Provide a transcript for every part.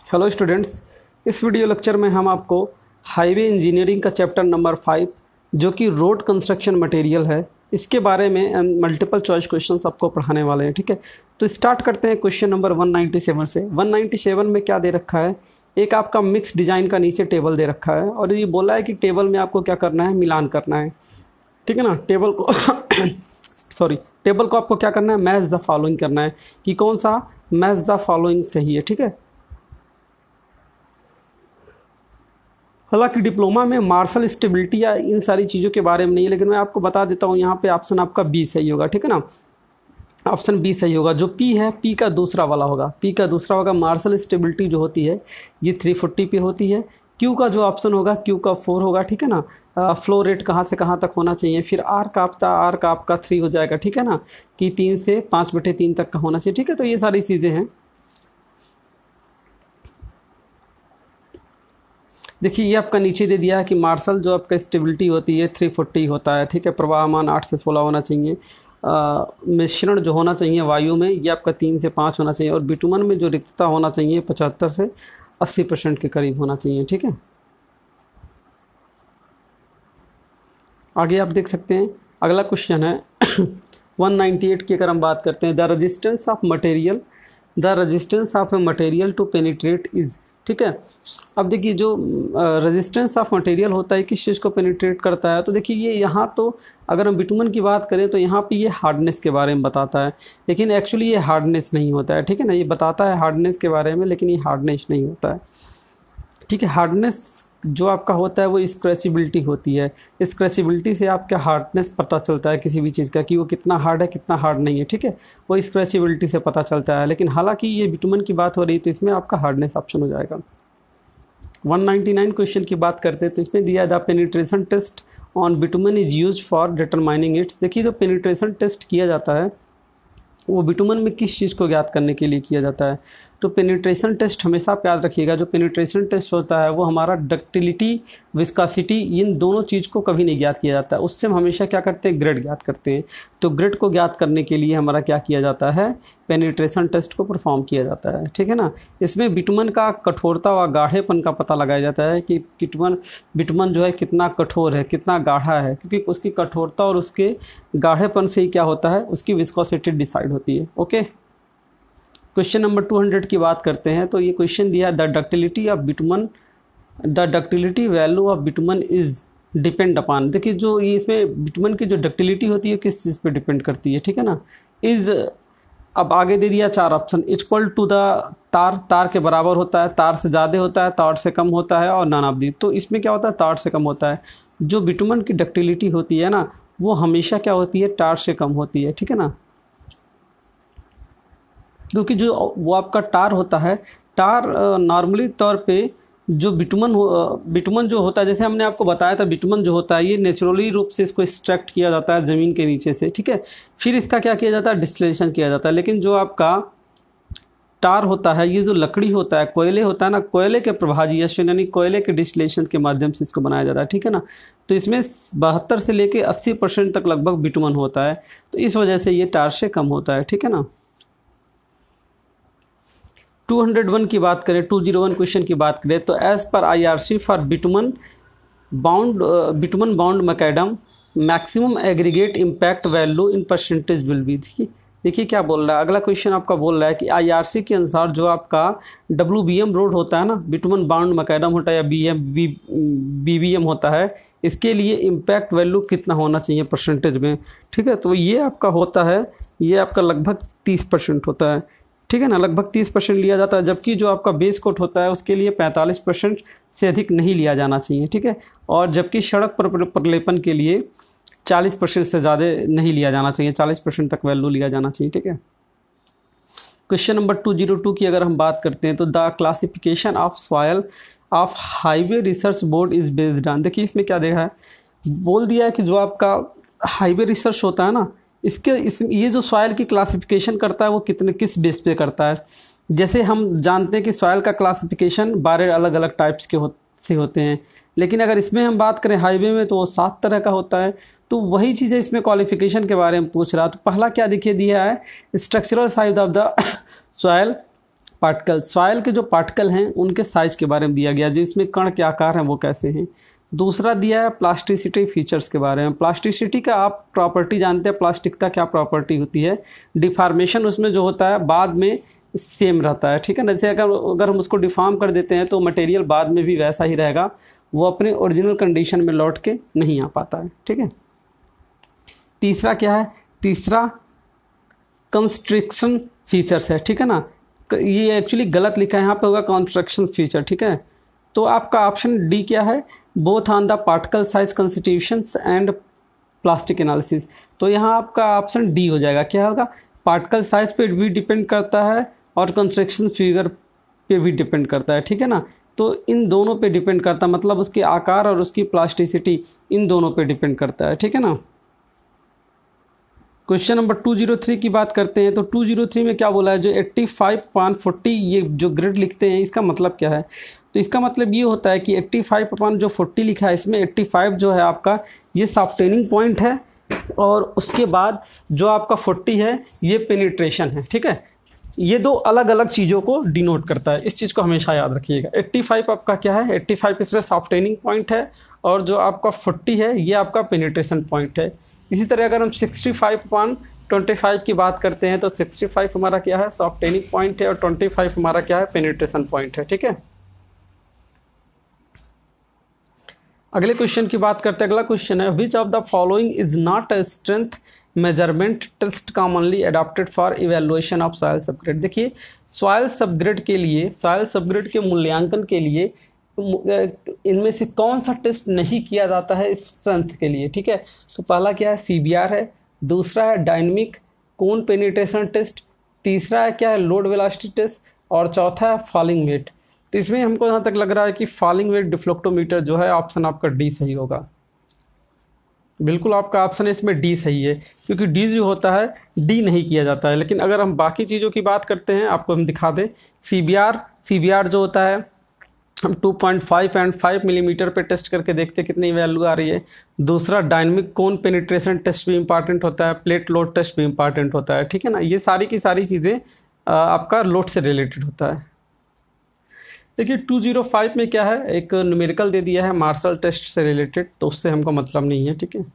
Hello students, इस video lecture में हम आपको हाईवे इंजीनियरिंग का चैप्टर नंबर 5 जो कि रोड कंस्ट्रक्शन मटेरियल है, इसके बारे में मल्टीपल चॉइस क्वेश्चंस आपको पढ़ाने वाले हैं। ठीक है, तो स्टार्ट करते हैं क्वेश्चन नंबर 197 से। 197 में क्या दे रखा है, एक आपका मिक्स डिज़ाइन का नीचे टेबल दे रखा है और ये बोला है कि टेबल में आपको क्या करना है, मिलान करना है। ठीक है ना, टेबल को टेबल को आपको क्या करना है, मैच द फॉलोइंग करना है कि कौन सा मैच द फॉलोइंग सही है। ठीक है, हालांकि डिप्लोमा में मार्शल स्टेबिलिटी या इन सारी चीज़ों के बारे में नहीं है, लेकिन मैं आपको बता देता हूँ यहाँ पे ऑप्शन आपका बी सही होगा। ठीक है ना, ऑप्शन बी सही होगा। जो पी है, पी का दूसरा वाला होगा, पी का दूसरा होगा। मार्शल स्टेबिलिटी जो होती है ये 340 पे होती है। क्यू का जो ऑप्शन होगा, क्यू का 4 होगा। ठीक है ना, फ्लो रेट कहाँ से कहाँ तक होना चाहिए। फिर आर का आपका 3 हो जाएगा। ठीक है ना, कि 3 से 5/3 तक का होना चाहिए। ठीक है, तो ये सारी चीज़ें हैं। देखिए, ये आपका नीचे दे दिया है कि मार्शल जो आपका स्टेबिलिटी होती है 340 होता है। ठीक है, प्रवाहमान 8 से 16 होना चाहिए। मिश्रण जो होना चाहिए वायु में ये आपका 3 से 5 होना चाहिए और बिटुमन में जो रिक्तता होना चाहिए 75 से 80% के करीब होना चाहिए। ठीक है, आगे आप देख सकते हैं। अगला क्वेश्चन है 198 की अगर हम बात करते हैं, the resistance of material to penetrate is. ठीक है, अब देखिए जो रेजिस्टेंस ऑफ मटेरियल होता है किस चीज़ को पेनिट्रेट करता है, तो देखिए ये यहाँ तो अगर हम बिटुमन की बात करें तो यहाँ पे ये हार्डनेस के बारे में बताता है, लेकिन एक्चुअली ये हार्डनेस नहीं होता है। ठीक है ना, ये बताता है हार्डनेस के बारे में, लेकिन ये हार्डनेस नहीं होता है। ठीक है, हार्डनेस जो आपका होता है वो स्क्रैचेबिलिटी होती है। स्क्रैचेबिलिटी से आपका हार्डनेस पता चलता है किसी भी चीज़ का कि वो कितना हार्ड है कितना हार्ड नहीं है। ठीक है, वो स्क्रैचेबिलिटी से पता चलता है, लेकिन हालांकि ये बिटुमन की बात हो रही है तो इसमें आपका हार्डनेस ऑप्शन हो जाएगा। 199 क्वेश्चन की बात करते हैं तो इसमें दिया the penetration test on bitumen is use for determining its. देखिए, जो पेनिट्रेशन टेस्ट किया जाता है वो बिटुमन में किस चीज़ को ज्ञात करने के लिए किया जाता है, तो पेनिट्रेशन टेस्ट हमेशा आप याद रखिएगा। जो पेनिट्रेशन टेस्ट होता है वो हमारा डक्टिलिटी, विस्कासिटी, इन दोनों चीज़ को कभी नहीं ज्ञात किया जाता है। उससे हम हमेशा क्या करते हैं, ग्रेड ज्ञात करते हैं। तो ग्रेड को ज्ञात करने के लिए हमारा क्या किया जाता है, पेनिट्रेशन टेस्ट को परफॉर्म किया जाता है। ठीक है ना, इसमें बिटुमन का कठोरता व गाढ़ेपन का पता लगाया जाता है कि बिटुमन जो है कितना कठोर है, कितना गाढ़ा है, क्योंकि उसकी कठोरता और उसके गाढ़ेपन से ही क्या होता है, उसकी विस्कोसिटी डिसाइड होती है। ओके, क्वेश्चन नंबर 200 की बात करते हैं तो ये क्वेश्चन दिया, the ductility value of bitumen is depend upon. देखिए, जो ये इसमें बिटुमन की जो डक्टिलिटी होती है किस चीज़ पे डिपेंड करती है। ठीक है ना, इज अब आगे दे दिया 4 ऑप्शन। इक्वल टू द तार के बराबर होता है, तार से ज़्यादा होता है, तार से कम होता है और नॉन ऑफ दी। तो इसमें क्या होता है, तार से कम होता है। जो बिटुमन की डक्टिलिटी होती है ना वो हमेशा क्या होती है, तार से कम होती है। ठीक है ना, क्योंकि जो वो आपका टार होता है, टार नॉर्मली तौर पे जो बिटुमन जो होता है, जैसे हमने आपको बताया था, बिटुमन जो होता है ये नेचुरली रूप से इसको एक्सट्रैक्ट किया जाता है ज़मीन के नीचे से। ठीक है, फिर इसका क्या किया जाता है, डिस्टिलेशन किया जाता है। लेकिन जो आपका टार होता है, ये जो लकड़ी होता है, कोयले होता है ना, कोयले के प्रभाजिएशन यानी कोयले के डिस्टिलेशन के माध्यम से इसको बनाया जाता है। ठीक है ना, तो इसमें 72 से लेके 80% तक लगभग बिटुमन होता है, तो इस वजह से ये टार से कम होता है। ठीक है ना, 201 की बात करें, 201 क्वेश्चन की बात करें तो as per IRC for bitumen bound macadam maximum aggregate impact value in percentage will be. देखिए क्या बोल रहा है, अगला क्वेश्चन आपका बोल रहा है कि IRC के अनुसार जो आपका WBM रोड होता है ना, बिटुमन बाउंड मैकेडम होता है या BBM होता है, इसके लिए इम्पैक्ट वैल्यू कितना होना चाहिए परसेंटेज में। ठीक है, तो ये आपका होता है, ये आपका लगभग 30% होता है। ठीक है ना, लगभग 30% लिया जाता है, जबकि जो आपका बेस कोट होता है उसके लिए 45% से अधिक नहीं लिया जाना चाहिए। ठीक है, और जबकि सड़क पर प्रलेपन के लिए 40% से ज़्यादा नहीं लिया जाना चाहिए, 40% तक वैल्यू लिया जाना चाहिए। ठीक है, क्वेश्चन नंबर 202 की अगर हम बात करते हैं तो the classification of soil of highway research board is based on. देखिए, इसमें क्या देखा है, बोल दिया है कि जो आपका हाईवे रिसर्च होता है ना, ये जो सॉयल की क्लासिफिकेशन करता है वो किस बेस पे करता है। जैसे हम जानते हैं कि सॉयल का क्लासिफिकेशन 12 अलग अलग टाइप्स के से होते हैं, लेकिन अगर इसमें हम बात करें हाईवे में तो वो 7 तरह का होता है। तो वही चीज़ है, इसमें क्वालिफिकेशन के बारे में पूछ रहा। तो पहला क्या दिखिए दिया है, structural size of the soil particle, soil के जो पार्टिकल हैं उनके साइज के बारे में दिया गया, जो इसमें कण के आकार हैं वो कैसे हैं। दूसरा दिया है प्लास्टिसिटी फीचर्स के बारे में। प्लास्टिसिटी का आप प्रॉपर्टी जानते हैं, प्लास्टिकता क्या प्रॉपर्टी होती है। डिफॉर्मेशन उसमें जो होता है बाद में सेम रहता है, ठीक है ना। जैसे अगर हम उसको डिफॉर्म कर देते हैं तो मटेरियल बाद में भी वैसा ही रहेगा, वो अपने ओरिजिनल कंडीशन में लौट के नहीं आ पाता है, ठीक है। तीसरा क्या है, तीसरा कंस्ट्रक्शन फीचर्स है, ठीक है ना। ये एक्चुअली गलत लिखा है, यहाँ पे होगा कंस्ट्रक्शन फीचर, ठीक है। तो आपका ऑप्शन डी क्या है, both on the particle size constitutions and plastic analysis. तो यहाँ आपका ऑप्शन डी हो जाएगा। क्या होगा, पार्टिकल साइज पे भी डिपेंड करता है और कंस्ट्रक्शन फिगर पे भी डिपेंड करता है, ठीक है ना। तो इन दोनों पे डिपेंड करता है, मतलब उसके आकार और उसकी प्लास्टिसिटी इन दोनों पे डिपेंड करता है, ठीक है ना। क्वेश्चन नंबर 203 की बात करते हैं। तो 203 में क्या बोला है, जो 85/40 ये जो ग्रिड लिखते हैं इसका मतलब क्या है। तो इसका मतलब ये होता है कि 85/40 लिखा है, इसमें 85 जो है आपका ये सॉफ्टनिंग पॉइंट है और उसके बाद जो आपका 40 है ये पेनिट्रेशन है, ठीक है। ये दो अलग अलग चीज़ों को डिनोट करता है, इस चीज़ को हमेशा याद रखिएगा। 85 आपका क्या है, 85 इसमें सॉफ्टनिंग पॉइंट है और जो आपका 40 है ये आपका पेनिट्रेशन पॉइंट है। इसी तरह अगर हम 65/25 की बात करते हैं तो 65 हमारा क्या है, सॉफ्टनिंग पॉइंट है और 25 हमारा क्या है, पेनिट्रेशन पॉइंट है, ठीक है। अगले क्वेश्चन की बात करते हैं। अगला क्वेश्चन है, which of the following is not a strength measurement test commonly adopted for evaluation of soil subgrade. देखिए सॉइल सबग्रेड के लिए, सॉइल सबग्रेड के मूल्यांकन के लिए इनमें से कौन सा टेस्ट नहीं किया जाता है स्ट्रेंथ के लिए, ठीक है। तो पहला क्या है, CBR है, दूसरा है डायनेमिक कोन पेनिट्रेशन टेस्ट, तीसरा है क्या है, लोड वेलोसिटी टेस्ट और चौथा है फॉलिंग वेट। तो इसमें हमको जहाँ तक लग रहा है कि फॉलिंग वेट डिफ्लेक्टोमीटर जो है ऑप्शन आपका डी सही होगा। बिल्कुल आपका ऑप्शन इसमें डी सही है, क्योंकि डी जो होता है डी नहीं किया जाता है। लेकिन अगर हम बाकी चीज़ों की बात करते हैं, आपको हम दिखा दें, CBR जो होता है हम 2.5 एंड 5 मिलीमीटर पे टेस्ट करके देखते कितनी वैल्यू आ रही है। दूसरा डायनेमिक कोन पेनिट्रेशन टेस्ट भी इंपॉर्टेंट होता है, प्लेट लोड टेस्ट भी इंपॉर्टेंट होता है, ठीक है ना। ये सारी की सारी चीज़ें आपका लोड से रिलेटेड होता है। देखिए 205 में क्या है, एक न्यूमेरिकल दे दिया है मार्शल टेस्ट से रिलेटेड, तो उससे हमको मतलब नहीं है, ठीक है।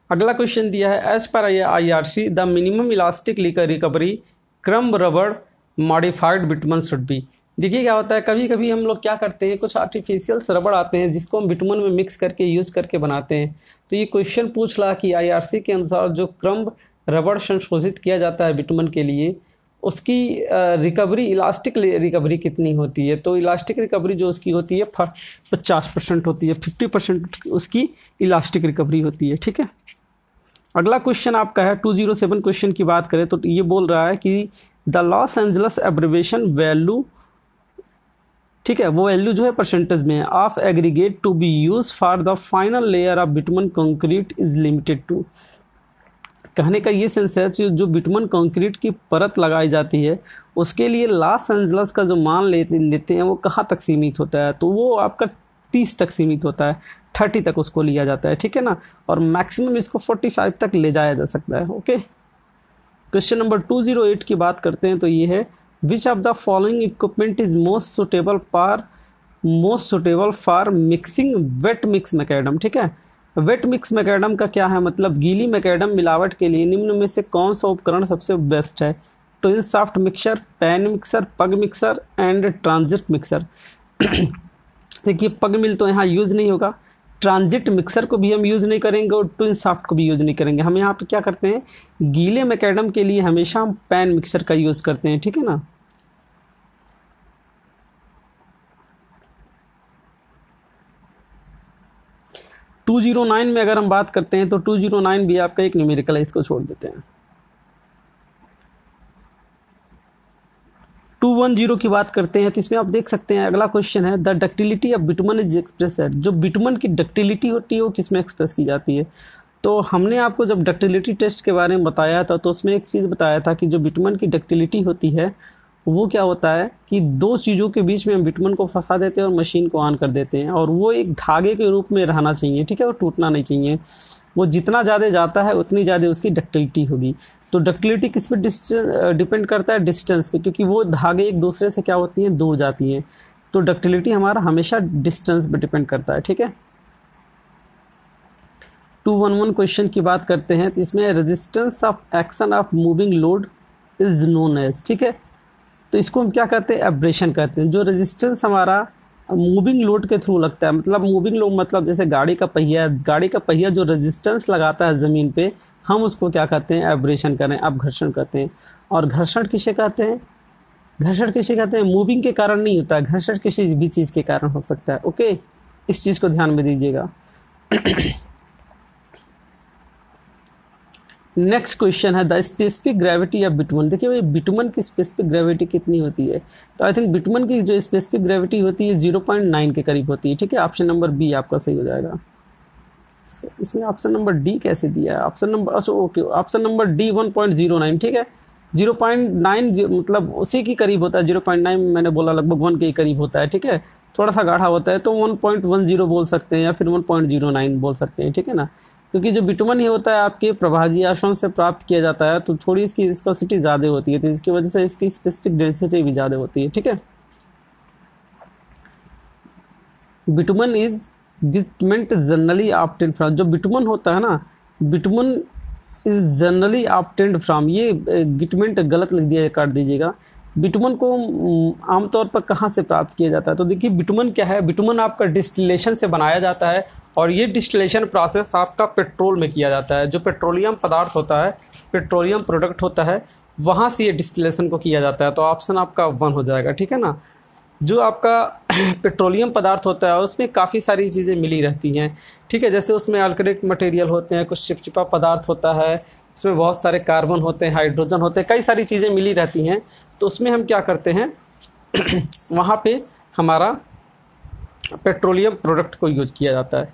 अगला क्वेश्चन दिया है, as per IRC the minimum elastic recovery crumb rubber modified bitumen should be. देखिए क्या होता है, कभी कभी हम लोग क्या करते हैं, कुछ आर्टिफिशियल रबड़ आते हैं जिसको हम बिटुमन में मिक्स करके यूज़ करके बनाते हैं। तो ये क्वेश्चन पूछ रहा कि IRC के अनुसार जो क्रम्ब रबड़ संशोधित किया जाता है बिटुमन के लिए, उसकी रिकवरी, इलास्टिक रिकवरी कितनी होती है। तो इलास्टिक रिकवरी जो उसकी होती है 50% होती है, 50% उसकी इलास्टिक रिकवरी होती है, ठीक है। अगला क्वेश्चन आपका है 207 क्वेश्चन की बात करें तो ये बोल रहा है कि the Los Angeles abrasion value, ठीक है, वो वैल्यू जो है परसेंटेज में है, of aggregate to be use for the final layer of bitumen concrete is limited to. कहने का ये सेंस है जो बिटुमन कंक्रीट की परत लगाई जाती है उसके लिए लॉस एंजलस का जो मान लेते हैं वो कहाँ तक सीमित होता है। तो वो आपका 30 तक सीमित होता है, 30 तक उसको लिया जाता है, ठीक है ना। और मैक्सिमम इसको 45 तक ले जाया जा सकता है, ओके। क्वेश्चन नंबर 208 की बात करते हैं तो ये है, which of the following equipment is most suitable for mixing wait mix macadam, ठीक है। वेट मिक्स मैकेडम का क्या है मतलब, गीली मैकेडम मिलावट के लिए निम्न में से कौन सा उपकरण सबसे बेस्ट है। Twin shaft mixer, pan mixer, पग मिक्सर एंड ट्रांजिट मिक्सर। देखिए पग मिल तो यहाँ यूज़ नहीं होगा, ट्रांजिट मिक्सर को भी हम यूज़ नहीं करेंगे और ट्विन शाफ्ट को भी यूज़ नहीं करेंगे। हम यहाँ पे क्या करते हैं, गीले मैकेडम के लिए हमेशा हम पैन मिक्सर का यूज़ करते हैं, ठीक है ना। टू 209 में अगर हम बात करते हैं तो 209 भी आपका एक न्यूमेरिकल है, इसको छोड़ देते हैं। 210 की बात करते हैं तो इसमें आप देख सकते हैं अगला क्वेश्चन है, the ductility of bitumen is expressed. जो बिटुमन की डक्टिलिटी होती है वो किस में एक्सप्रेस की जाती है। तो हमने आपको जब डक्टिलिटी टेस्ट के बारे में बताया था तो उसमें एक चीज़ बताया था कि जो बिटुमन की डक्टिलिटी होती है वो क्या होता है कि दो चीज़ों के बीच में हम बिटुमन को फंसा देते हैं और मशीन को ऑन कर देते हैं, और वो एक धागे के रूप में रहना चाहिए, ठीक है, वो टूटना नहीं चाहिए। वो जितना ज़्यादा जाता है उतनी ज़्यादा उसकी डक्टिलिटी होगी। तो डक्टिलिटी किस पे डिपेंड करता है? डिस्टेंस पे, क्योंकि वो धागे एक दूसरे से क्या होती हैं, दूर जाती हैं। तो डक्टिलिटी हमारा हमेशा डिस्टेंस पे डिपेंड करता है, ठीक है। 211 क्वेश्चन की बात करते हैं, तो इसमें resistance of action of moving load is known as, ठीक है। तो इसको हम क्या कहते हैं? एब्रेशन कहते हैं। जो रेजिस्टेंस हमारा मूविंग लोड के थ्रू लगता है, मतलब मूविंग लोड मतलब जैसे गाड़ी का पहिया जो रेजिस्टेंस लगाता है ज़मीन पे, हम उसको क्या कहते हैं? एब्रेशन करें, अपघर्षण कहते हैं। और घर्षण किसे कहते हैं? घर्षण किसे कहते हैं? मूविंग के कारण नहीं होता है, घर्षण किसी भी चीज़ के कारण हो सकता है। ओके, इस चीज़ को ध्यान में दीजिएगा। नेक्स्ट क्वेश्चन है the specific gravity of bitumen. देखिए भाई, बिटुमन की स्पेसिफिक ग्रेविटी कितनी होती है? तो आई थिंक बिटुमन की जो स्पेसिफिक ग्रेविटी होती है 0.9 के करीब होती है, ठीक है। ऑप्शन नंबर बी आपका सही हो जाएगा। इसमें ऑप्शन नंबर डी कैसे दिया है? ऑप्शन नंबर डी 1.09, ठीक है। 0.9 मतलब उसी के करीब होता है। 0.9 मैंने बोला लगभग 1 के करीब होता है, ठीक है। थोड़ा सा गाढ़ा होता है तो 1.10 बोल सकते हैं या फिर 1.09 बोल सकते हैं, ठीक है ना। क्योंकि जो बिटुमन ही होता है आपके प्रभाजी आश्रम से प्राप्त किया जाता है, तो थोड़ी इसकी विस्कोसिटी ज़्यादा होती है, तो इसकी वजह से इसकी स्पेसिफिक डेंसिटी भी ज़्यादा होती है, ठीक है। बिटुमन इज गिटमेंट जनरली ऑब्टेन्ड फ्रॉम, जो बिटुमन होता है ना, bitumen is generally obtained from, ये गिटमेंट गलत लिख दिया है, काट दीजिएगा। बिटुमन को आमतौर पर कहाँ से प्राप्त किया जाता है? तो देखिए बिटुमन क्या है? बिटुमन आपका डिस्टिलेशन से बनाया जाता है, और ये डिस्टिलेशन प्रोसेस आपका पेट्रोल में किया जाता है। जो पेट्रोलियम पदार्थ होता है, पेट्रोलियम प्रोडक्ट होता है, वहाँ से ये डिस्टिलेशन को किया जाता है। तो ऑप्शन आपका 1 हो जाएगा, ठीक है ना। जो आपका पेट्रोलियम पदार्थ होता है उसमें काफ़ी सारी चीज़ें मिली रहती हैं, ठीक है। जैसे उसमें अल्कलिक मटेरियल होते हैं, कुछ चिपचिपा पदार्थ होता है, उसमें बहुत सारे कार्बन होते हैं, हाइड्रोजन होते हैं, कई सारी चीज़ें मिली रहती हैं। तो उसमें हम क्या करते हैं वहाँ पे हमारा पेट्रोलियम प्रोडक्ट को यूज़ किया जाता है।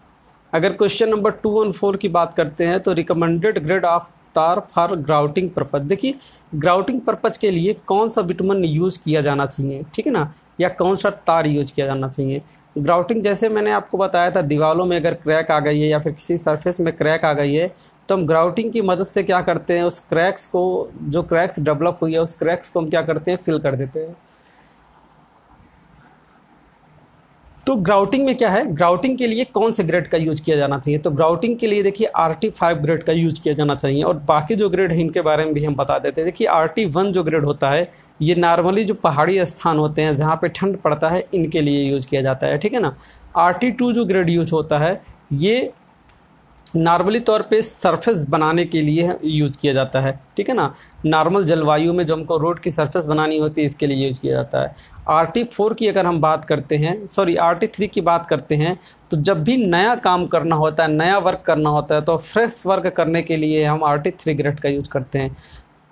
अगर क्वेश्चन नंबर 214 की बात करते हैं, तो रिकमेंडेड ग्रेड ऑफ तार फॉर ग्राउटिंग पर्पज। देखिए ग्राउटिंग पर्पज के लिए कौन सा बिटुमन यूज़ किया जाना चाहिए, ठीक है ना, या कौन सा तार यूज़ किया जाना चाहिए। ग्राउटिंग जैसे मैंने आपको बताया था, दीवारों में अगर क्रैक आ गई है या फिर किसी सरफेस में क्रैक आ गई है, तो हम ग्राउटिंग की मदद से क्या करते हैं, उस क्रैक्स को, जो क्रैक्स डेवलप हुई है उस क्रैक्स को हम क्या करते हैं, फिल कर देते हैं। तो ग्राउटिंग में क्या है, ग्राउटिंग के लिए कौन से ग्रेड का यूज किया जाना चाहिए? तो ग्राउटिंग के लिए देखिए RT5 ग्रेड का यूज किया जाना चाहिए, और बाकी जो ग्रेड है इनके बारे में भी हम बता देते हैं। देखिए RT1 जो ग्रेड होता है, ये नॉर्मली जो पहाड़ी स्थान होते हैं जहाँ पे ठंड पड़ता है, इनके लिए यूज किया जाता है, ठीक है ना। RT2 जो ग्रेड यूज होता है, ये नॉर्मली तौर पे सरफेस बनाने के लिए यूज़ किया जाता है, ठीक है ना। नॉर्मल जलवायु में जो हमको रोड की सरफेस बनानी होती है, इसके लिए यूज़ किया जाता है। RT4 की अगर हम बात करते हैं, RT3 की बात करते हैं, तो जब भी नया काम करना होता है, नया वर्क करना होता है, तो फ्रेश वर्क करने के लिए हम RT3 ग्रेड का यूज़ करते हैं।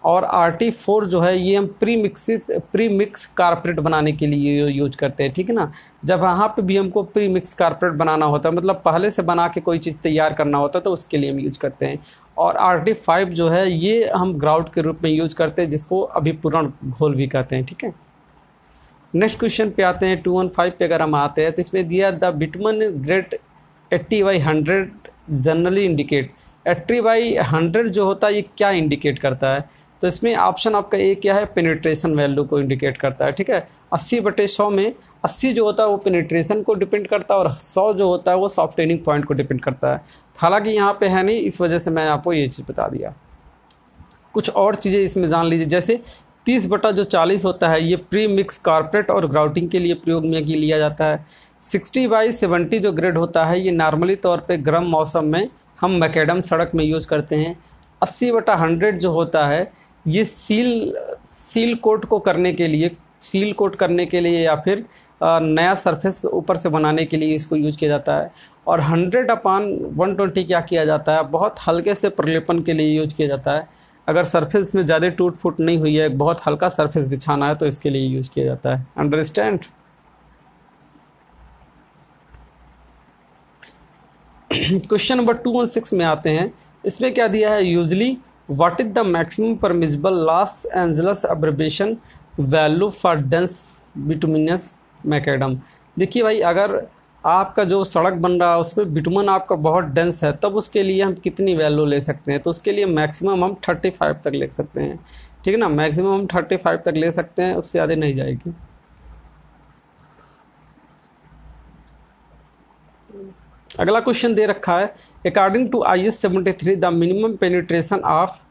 और RT4 जो है ये हम प्री मिक्स कारपेट बनाने के लिए यूज करते हैं, ठीक है ना। जब यहाँ पे भी हमको प्री मिक्स कारपेट बनाना होता है, मतलब पहले से बना के कोई चीज़ तैयार करना होता है, तो उसके लिए हम यूज करते हैं। और RT5 जो है ये हम ग्राउट के रूप में यूज करते हैं, जिसको अभिपूरण घोल भी कहते हैं, ठीक है। नेक्स्ट क्वेश्चन पे आते हैं, 215 पे अगर हम आते हैं, तो इसमें दिया the bitumen grade 80/100 generally indicate. 80/100 जो होता है ये क्या इंडिकेट करता है? तो इसमें ऑप्शन आपका ए क्या है, पेनिट्रेशन वैल्यू को इंडिकेट करता है, ठीक है। 80/100 में 80 जो होता है वो पेनिट्रेशन को डिपेंड करता है, और 100 जो होता है वो सॉफ्टेनिंग पॉइंट को डिपेंड करता है। हालांकि यहाँ पे है नहीं, इस वजह से मैं आपको ये चीज़ बता दिया। कुछ और चीज़ें इसमें जान लीजिए, जैसे 30/40 होता है, ये प्री मिक्स कारपेट और ग्राउटिंग के लिए प्रयोग में लिया जाता है। 60/70 जो ग्रेड होता है, ये नॉर्मली तौर पर गर्म मौसम में हम मैकेडम सड़क में यूज़ करते हैं। 80/100 जो होता है, ये सील कोट करने के लिए या फिर नया सरफेस ऊपर से बनाने के लिए इसको यूज किया जाता है। और 100/120 क्या किया जाता है, बहुत हल्के से प्रलेपन के लिए यूज किया जाता है। अगर सरफेस में ज़्यादा टूट फूट नहीं हुई है, बहुत हल्का सरफेस बिछाना है, तो इसके लिए यूज किया जाता है। अंडरस्टैंड। क्वेश्चन नंबर 216 में आते हैं, इसमें क्या दिया है, usually what is the maximum permissible Los Angeles abbreviation value for dense bituminous macadam. देखिए भाई, अगर आपका जो सड़क बन रहा है उसमें बिटुमन आपका बहुत डेंस है, तब उसके लिए हम कितनी वैल्यू ले सकते हैं? तो उसके लिए मैक्सिमम हम 35 तक ले सकते हैं, ठीक है ना। मैक्सिमम हम 35 तक ले सकते हैं, उससे ज़्यादा नहीं जाएगी। अगला क्वेश्चन दे रखा है, according to IS 73 the minimum penetration of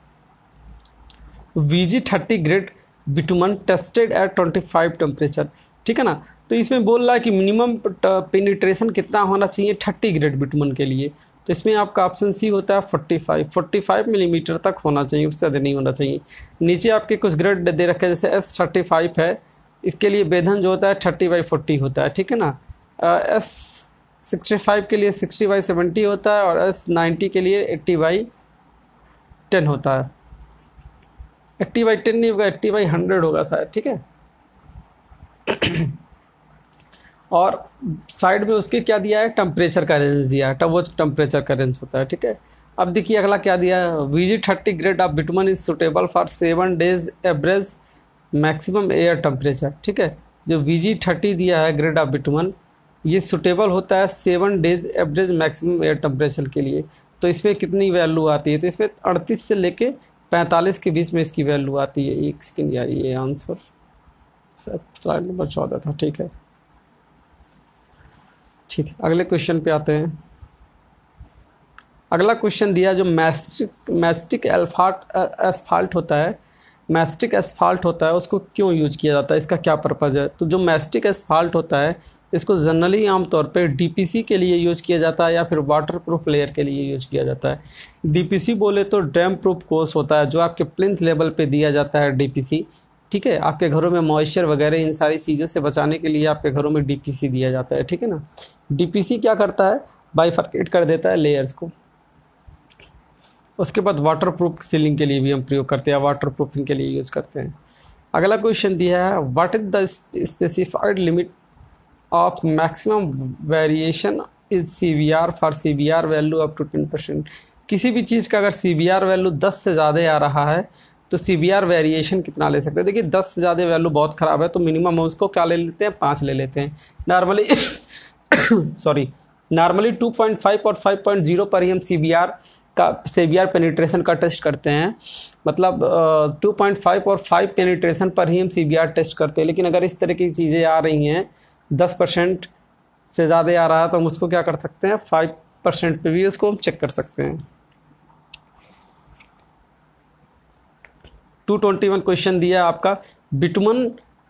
VG30 grade bitumen tested at 25 temperature, ठीक है ना। तो इसमें बोल रहा है कि मिनिमम पेनिट्रेशन कितना होना चाहिए 30 ग्रेड बिटुमन के लिए। तो इसमें आपका ऑप्शन सी होता है 45 मिलीमीटर तक होना चाहिए, उससे ज़्यादा नहीं होना चाहिए। नीचे आपके कुछ ग्रेड दे रखे हैं, जैसे S35 है, इसके लिए वेधन जो होता है 30/40 होता है, ठीक है ना। S65 के लिए 60/70 होता है, और S90 के लिए 80/10 होता है। 80/10 नहीं होगा, 80/100 होगा शायद, ठीक है। और साइड में उसके क्या दिया है, टेम्परेचर का रेंज दिया है, वो टेम्परेचर का रेंज होता है, ठीक है। अब देखिए अगला क्या दिया है, VG30 grade of bitumen is suitable for 7 days average maximum air temperature, ठीक है। जो VG30 दिया है ग्रेड ऑफ बिटुमन, ये सुटेबल होता है 7 days average maximum air temperature के लिए। तो इसमें कितनी वैल्यू आती है? तो इसमें 38 से लेके 45 के बीच में इसकी वैल्यू आती है। एक सेकेंड यार, ये आंसर स्लाइड नंबर 14 था, ठीक है। ठीक है, अगले क्वेश्चन पे आते हैं। अगला क्वेश्चन दिया, जो मैस्टिक एस्फाल्ट होता है, मैस्टिक एस्फाल्ट होता है, उसको क्यों यूज किया जाता है, इसका क्या पर्पज़ है? तो जो मैस्टिक एस्फाल्ट होता है, इसको जनरली आमतौर पे DPC के लिए यूज किया जाता है, या फिर वाटर प्रूफ लेयर के लिए यूज किया जाता है। DPC बोले तो डैम प्रूफ कोर्स होता है, जो आपके प्लिंथ लेवल पे दिया जाता है DPC, ठीक है। आपके घरों में मॉइस्चर वगैरह इन सारी चीज़ों से बचाने के लिए आपके घरों में DPC दिया जाता है, ठीक है ना। DPC क्या करता है, बाइफर्केट कर देता है लेयर्स को। उसके बाद वाटर प्रूफ सीलिंग के लिए भी हम प्रयोग करते हैं, वाटर प्रूफिंग के लिए यूज करते हैं। अगला क्वेश्चन दिया है, what is the specified limit of maximum variation is CBR for CBR value up to 10%। किसी भी चीज़ का अगर CBR वैल्यू 10 से ज़्यादा आ रहा है तो CBR वेरिएशन कितना ले सकते हैं? देखिए 10 से ज़्यादा वैल्यू बहुत ख़राब है, तो मिनिमम हम उसको क्या ले लेते हैं, 5 ले लेते हैं नॉर्मली। नॉर्मली 2.5 और 5.0 पर ही हम CBR पेनिट्रेशन का टेस्ट करते हैं। मतलब 2.5 और 5 पेनिट्रेशन पर ही हम CBR टेस्ट करते हैं। लेकिन अगर इस तरह की चीज़ें आ रही हैं, 10% से ज़्यादा आ रहा है, तो हम उसको क्या कर सकते हैं, 5% पे भी उसको हम चेक कर सकते हैं। 221 क्वेश्चन दिया है आपका,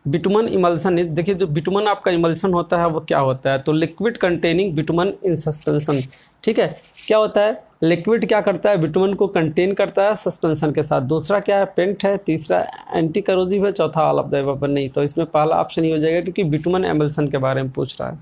बिटुमन इमल्सन। देखिए जो बिटुमन आपका इमल्सन होता है वो क्या होता है, तो liquid containing bitumen in suspension, ठीक है। क्या होता है, लिक्विड क्या करता है, बिटुमन को कंटेन करता है सस्पेंशन के साथ। दूसरा क्या है, पेंट है। तीसरा एंटी करोजिव है। चौथा ऑल ऑफ द अबव नहीं। तो इसमें पहला ऑप्शन ही हो जाएगा, क्योंकि बिटुमन एमल्सन के बारे में पूछ रहा है।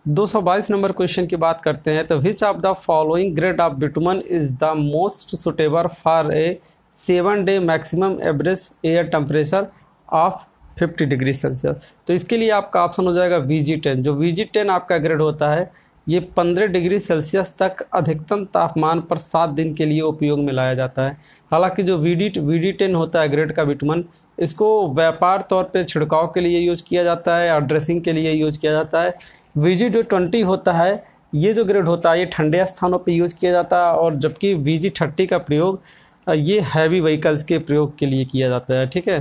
222 नंबर क्वेश्चन की बात करते हैं, तो विच of the following grade of bitumen is the most suitable for a 7 day maximum average air temperature of 50 degree Celsius. तो इसके लिए आपका ऑप्शन हो जाएगा VG10। जो VG10 आपका ग्रेड होता है, ये 15 डिग्री सेल्सियस तक अधिकतम तापमान पर 7 दिन के लिए उपयोग में लाया जाता है। हालांकि जो VD10 होता है ग्रेड का बिटुमन, इसको व्यापार तौर पे छिड़काव के लिए यूज किया जाता है और ड्रेसिंग के लिए यूज किया जाता है। VG20 होता है, ये जो ग्रेड होता है, ये ठंडे स्थानों पे यूज किया जाता है। और जबकि VG30 का प्रयोग ये हैवी व्हीकल्स के प्रयोग के लिए किया जाता है, ठीक है।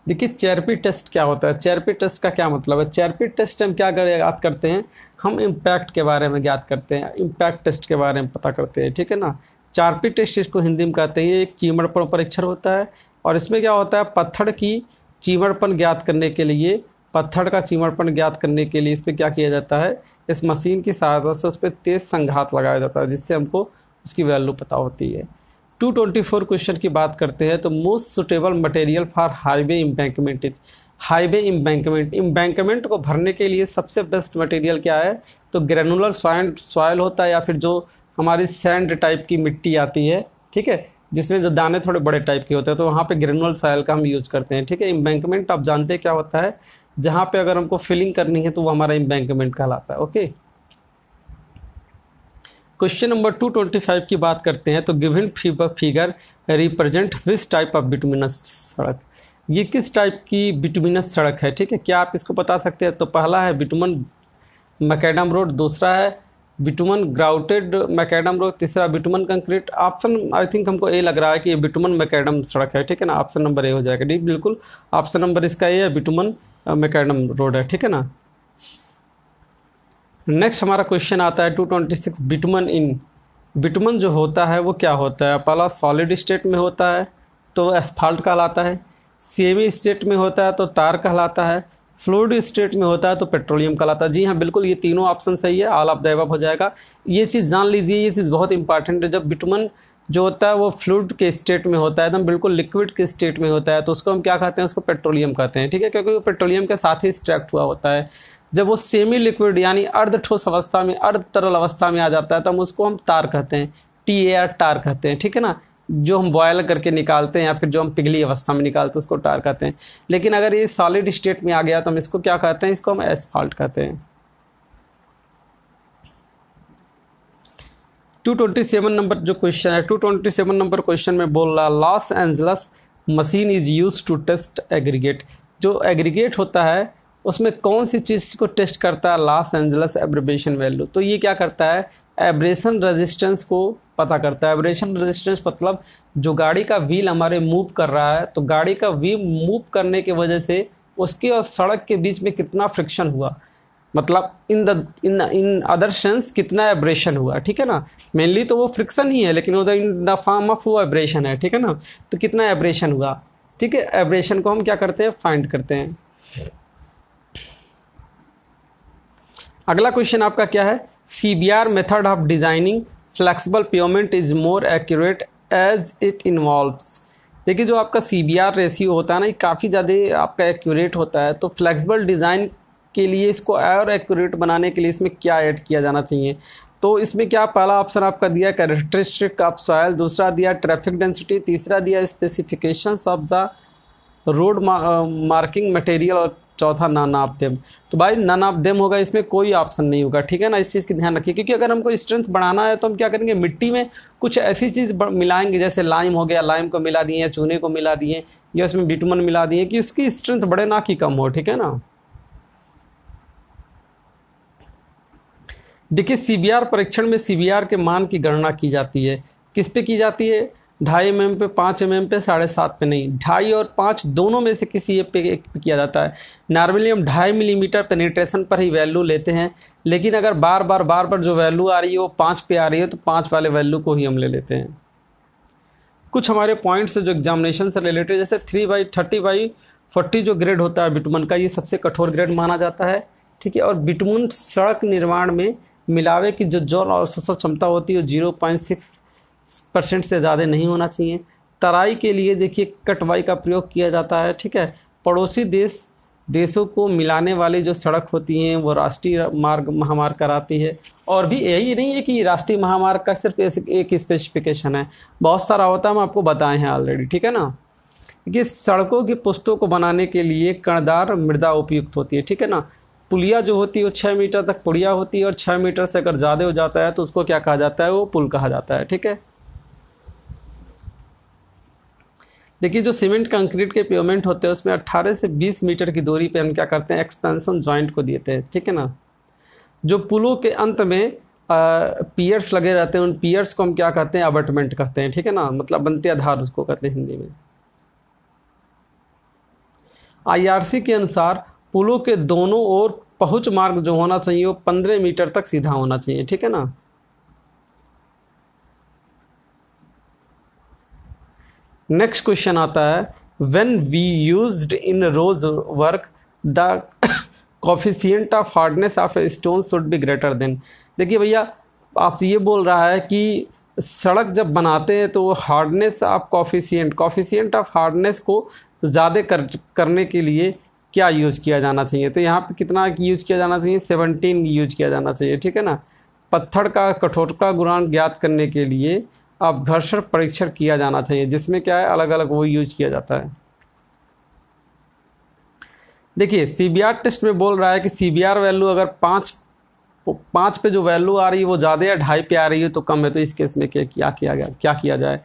देखिए चेरपी टेस्ट क्या होता है, चेरपी टेस्ट का क्या मतलब है। चेरपी टेस्ट हम क्या याद करते हैं, हम इम्पैक्ट के बारे में याद करते हैं, इम्पैक्ट टेस्ट के बारे में पता करते हैं, ठीक है ना। चारपी टेस्ट इसको हिंदी में कहते हैं। ये एक चीमड़पन परीक्षण होता है, और इसमें क्या होता है, पत्थर की चीमड़पन ज्ञात करने के लिए, पत्थर का चीमड़पन ज्ञात करने के लिए इस पर क्या किया जाता है, इस मशीन की सहायता से उस पर तेज संघात लगाया जाता है, जिससे हमको उसकी वैल्यू पता होती है। 224 क्वेश्चन की बात करते हैं, तो most suitable material for highway embankment is, highway embankment को भरने के लिए सबसे बेस्ट मटेरियल क्या है, तो ग्रेनुलर सॉइल होता है, या फिर जो हमारी सैंड टाइप की मिट्टी आती है, ठीक है, जिसमें जो दाने थोड़े बड़े टाइप के होते हैं, तो वहाँ पे ग्रेनुलर सॉइल का हम यूज करते हैं, ठीक है। इम्बैंकमेंट आप जानते हैं क्या होता है, जहाँ पे अगर हमको फिलिंग करनी है तो वो हमारा इम्बैंकमेंट कहलाता है, ओके। क्वेश्चन नंबर 225 की बात करते हैं, तो given figure represent which type of bituminous सड़क। ये किस टाइप की बिटुमिनस सड़क है, ठीक है, क्या आप इसको बता सकते हैं? तो पहला है बिटुमन मैकेडम रोड, दूसरा है बिटुमन ग्राउटेड मैकेडम रोड, तीसरा bitumen concrete. Option I think हमको ए लग रहा है कि ये बिटुमन मैकेडम सड़क है, ठीक है ना, ऑप्शन नंबर ए हो जाएगा। डी बिल्कुल, ऑप्शन नंबर इसका ए है, बिटुमन मैकेडम रोड है, ठीक है ना। नेक्स्ट हमारा क्वेश्चन आता है 226, बिटुमन इन। बिटुमन जो होता है वो क्या होता है? पहला सॉलिड स्टेट में होता है तो एस्फाल्ट कहलाता है, सेमी स्टेट में होता है तो तार कहलाता है, फ्लूइड स्टेट में होता है तो पेट्रोलियम कहलाता है। जी हाँ बिल्कुल, ये तीनों ऑप्शन सही है, ऑल ऑफ द अबव हो जाएगा। ये चीज़ जान लीजिए, ये चीज़ बहुत इंपॉर्टेंट है। जब बिटुमन जो होता है वो फ्लूइड के स्टेट में होता है, एकदम बिल्कुल लिक्विड के स्टेट में होता है, तो उसको हम क्या कहते हैं? उसको पेट्रोलियम कहते हैं, ठीक है, क्योंकि वो पेट्रोलियम के साथ ही एक्सट्रैक्ट हुआ होता है। जब वो सेमी लिक्विड यानी अर्ध ठोस अवस्था में, अर्ध तरल अवस्था में आ जाता है, तो उसको हम तार कहते हैं, TAR टार कहते हैं, ठीक है ना। जो हम बॉयल करके निकालते हैं या फिर जो हम पिघली अवस्था में निकालते हैं उसको टार कहते हैं। लेकिन अगर ये सॉलिड स्टेट में आ गया तो हम इसको क्या कहते हैं? इसको हम एस्फाल्ट कहते हैं। 227 नंबर जो क्वेश्चन है, 227 नंबर क्वेश्चन में बोल रहा है Los Angeles machine is use to test aggregate. जो एग्रीगेट होता है उसमें कौन सी चीज़ को टेस्ट करता है? Los Angeles abrasion value. तो ये क्या करता है? एब्रेशन रेजिस्टेंस को पता करता है। एब्रेशन रेजिस्टेंस मतलब जो गाड़ी का व्हील हमारे मूव कर रहा है, तो गाड़ी का व्हील मूव करने की वजह से उसके और सड़क के बीच में कितना फ्रिक्शन हुआ, मतलब इन अदर सेंस कितना एब्रेशन हुआ, ठीक है ना। मेनली तो वो फ्रिक्शन ही है, लेकिन उधर इन द फॉर्म ऑफ वो एब्रेशन है, ठीक है ना। तो कितना एब्रेशन हुआ, ठीक है, एब्रेशन को हम क्या करते हैं? फाइंड करते हैं। अगला क्वेश्चन आपका क्या है? CBR method of designing flexible pavement is more accurate as it involves. देखिए जो आपका CBR रेशियो होता है ना, ये काफ़ी ज़्यादा आपका एक्यूरेट होता है। तो फ्लेक्सिबल डिज़ाइन के लिए इसको और एक्यूरेट बनाने के लिए इसमें क्या ऐड किया जाना चाहिए? तो इसमें क्या, पहला ऑप्शन आपका दिया कैरेक्टरिस्टिक ऑफ सॉइल, दूसरा दिया ट्रैफिक डेंसिटी, तीसरा दिया specifications of the road marking material, और चौथा नन ऑफ देम। तो भाई नन ऑफ देम होगा, इसमें कोई ऑप्शन नहीं होगा, ठीक है ना। इस चीज़ की ध्यान रखिए, क्योंकि अगर हमको स्ट्रेंथ बढ़ाना है तो हम क्या करेंगे? मिट्टी में कुछ ऐसी चीज़ मिलाएंगे, जैसे लाइम हो गया, लाइम को मिला दिए, या चूने को मिला दिए, या उसमें बिटुमन मिला दिए, कि उसकी स्ट्रेंथ बढ़े ना कि कम हो, ठीक है ना। देखिए CBR परीक्षण में CBR के मान की गणना की जाती है, किस पे की जाती है? 2.5 mm पे, 5 mm पे, 7.5 पे नहीं, 2.5 और 5 दोनों में से किसी एक पे किया जाता है। नॉर्मली हम 2.5 मिलीमीटर पेनिट्रेशन पर ही वैल्यू लेते हैं, लेकिन अगर बार बार जो वैल्यू आ रही है वो 5 पे आ रही है तो 5 वाले वैल्यू को ही हम ले लेते हैं। कुछ हमारे पॉइंट्स जो एग्जामिनेशन से रिलेटेड, जैसे 3/30/40 जो ग्रेड होता है बिटुमन का, ये सबसे कठोर ग्रेड माना जाता है, ठीक है। और बिटुमन सड़क निर्माण में मिलावे की जो जल और शोषण क्षमता होती है 0.6% से ज़्यादा नहीं होना चाहिए। तराई के लिए देखिए कटवाई का प्रयोग किया जाता है, ठीक है। पड़ोसी देशों को मिलाने वाली जो सड़क होती हैं वो राष्ट्रीय मार्ग महामार्ग कराती है। और भी यही नहीं है कि राष्ट्रीय महामार्ग का सिर्फ एक स्पेसिफिकेशन है, बहुत सारा होता है, हम आपको बताए हैं ऑलरेडी, ठीक है ना। कि सड़कों की पुस्तों को बनाने के लिए कणदार मृदा उपयुक्त होती है, ठीक है ना। पुलिया जो होती है वो 6 मीटर तक पुलिया होती है, और 6 मीटर से अगर ज़्यादा हो जाता है तो उसको क्या कहा जाता है? वो पुल कहा जाता है, ठीक है। देखिए जो सीमेंट कंक्रीट के पेवमेंट होते हैं उसमें 18 से 20 मीटर की दूरी पे हम क्या करते हैं? एक्सपेंशन जॉइंट को देते हैं, ठीक है ना। जो पुलों के अंत में पियर्स लगे रहते हैं, उन पियर्स को हम क्या कहते हैं? अबटमेंट कहते हैं, ठीक है ना, मतलब बनते आधार उसको कहते हैं हिंदी में। IRC के अनुसार पुलों के दोनों ओर पहुंच मार्ग जो होना चाहिए वो 15 मीटर तक सीधा होना चाहिए, ठीक है ना। नेक्स्ट क्वेश्चन आता है when we used in road work the coefficient of hardness of a stone should be greater than. देखिए भैया आपसे ये बोल रहा है कि सड़क जब बनाते हैं तो hardness of coefficient of hardness को ज़्यादा करने के लिए क्या यूज़ किया जाना चाहिए? तो यहाँ पे कितना यूज़ किया जाना चाहिए? 17 यूज किया जाना चाहिए, ठीक है ना। पत्थर का कठोरता गुणांक ज्ञात करने के लिए अब घर्षण परीक्षण किया जाना चाहिए, जिसमें क्या है अलग अलग वो यूज किया जाता है। देखिए CBR टेस्ट में बोल रहा है कि CBR वैल्यू अगर 5 पे जो वैल्यू आ रही है वो ज़्यादा है, 2.5 पे आ रही है तो कम है। तो इस केस में क्या किया जाए?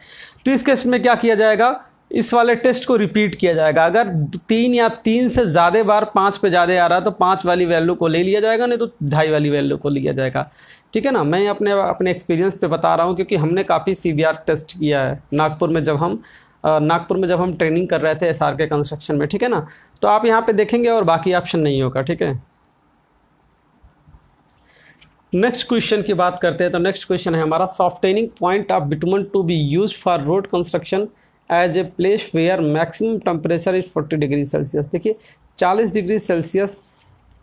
तो इस केस में क्या किया जाएगा? इस वाले टेस्ट को रिपीट किया जाएगा। अगर 3 या 3 से ज़्यादा बार 5 पे ज़्यादा आ रहा है तो 5 वाली वैल्यू को ले लिया जाएगा, नहीं तो 2.5 वाली वैल्यू को लिया जाएगा। ठीक है ना, मैं अपने एक्सपीरियंस पे बता रहा हूँ क्योंकि हमने काफ़ी CBR टेस्ट किया है नागपुर में जब हम ट्रेनिंग कर रहे थे SRK कंस्ट्रक्शन में। ठीक है ना, तो आप यहाँ पे देखेंगे और बाकी ऑप्शन नहीं होगा। ठीक है, नेक्स्ट क्वेश्चन की बात करते हैं। तो नेक्स्ट क्वेश्चन है हमारा, softening point of bitumen to be use for road construction as a place where maximum temperature is 40 degree Celsius. देखिए 40 डिग्री सेल्सियस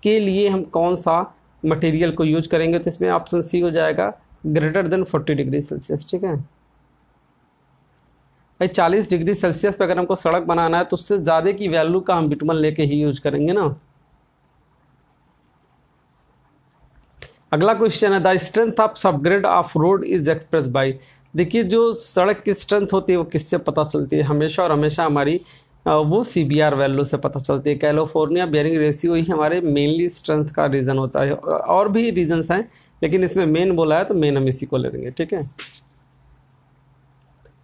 के लिए हम कौन सा मटेरियल को यूज करेंगे, तो इसमें ऑप्शन सी हो जाएगा ग्रेटर देन 40 डिग्री सेल्सियस। ठीक है भाई, 40 डिग्री सेल्सियस पे अगर हमको सड़क बनाना है तो उससे ज़्यादा की वैल्यू का हम बिटुमन लेके ही यूज करेंगे ना। अगला क्वेश्चन है, the strength of subgrade of road is express bye. देखिए जो सड़क की स्ट्रेंथ होती है वो किससे पता चलती है, हमेशा और हमेशा हमारी वो CBR वैल्यू से पता चलती है। कैलिफोर्निया बेयरिंग रेशियो ही हमारे मेनली स्ट्रेंथ का रीज़न होता है, और भी रीजंस हैं लेकिन इसमें मेन बोला है तो मेन हम इसी को ले लेंगे। ठीक है,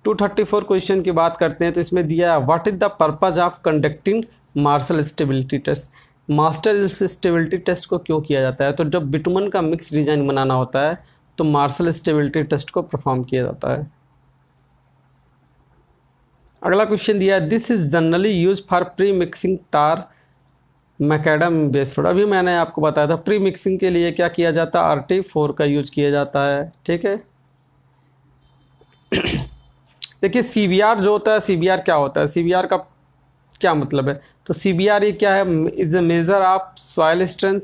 234 क्वेश्चन की बात करते हैं। तो इसमें दिया है, what is the purpose of conducting Marshall stability test. Master stability test को क्यों किया जाता है, तो जब बिटुमन का मिक्स डिजाइन बनाना होता है तो मार्शल स्टेबिलिटी टेस्ट को परफॉर्म किया जाता है। अगला क्वेश्चन दिया है, this is generally use for pre mixing तार मैकेडम बेस रोड। अभी मैंने आपको बताया था प्री मिक्सिंग के लिए क्या किया जाता है, RT4 का यूज किया जाता है। ठीक है, देखिए CBR जो होता है, CBR क्या होता है, CBR का क्या मतलब है, तो CBR ये क्या है, is a measure of soil strength,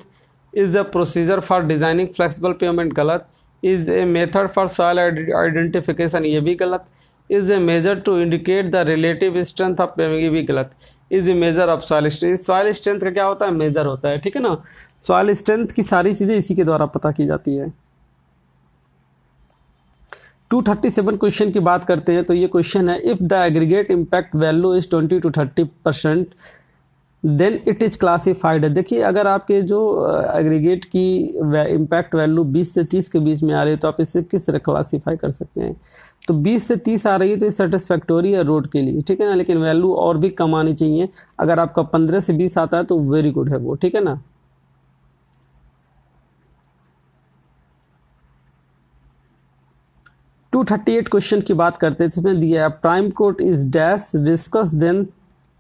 is a procedure for designing flexible pavement, गलत, is a method for soil identification, ये भी गलत, is a measure to indicate the relative strength of pavement, ये भी गलत, is a measure of soil strength. Soil strength का क्या होता है, मेजर होता है। ठीक है ना, सॉइल स्ट्रेंथ की सारी चीजें इसी के द्वारा पता की जाती है। 237 क्वेश्चन की बात करते हैं। तो ये क्वेश्चन है, if the aggregate impact value is 20 to 30% then it is classified. देखिए अगर आपके जो एग्रीगेट की इम्पैक्ट वैल्यू 20 से 30 के बीच में आ रही है तो आप इसे किस तरह क्लासीफाई कर सकते हैं, तो 20 से 30 आ रही है तो ये सेटिस्फैक्टोरी है रोड के लिए। ठीक है ना, लेकिन वैल्यू और भी कम आनी चाहिए। अगर आपका 15 से 20 आता है तो वेरी गुड है वो। ठीक है ना, टू 238 क्वेश्चन की बात करते हैं। इसमें दिया है, prime coat is dash viscous than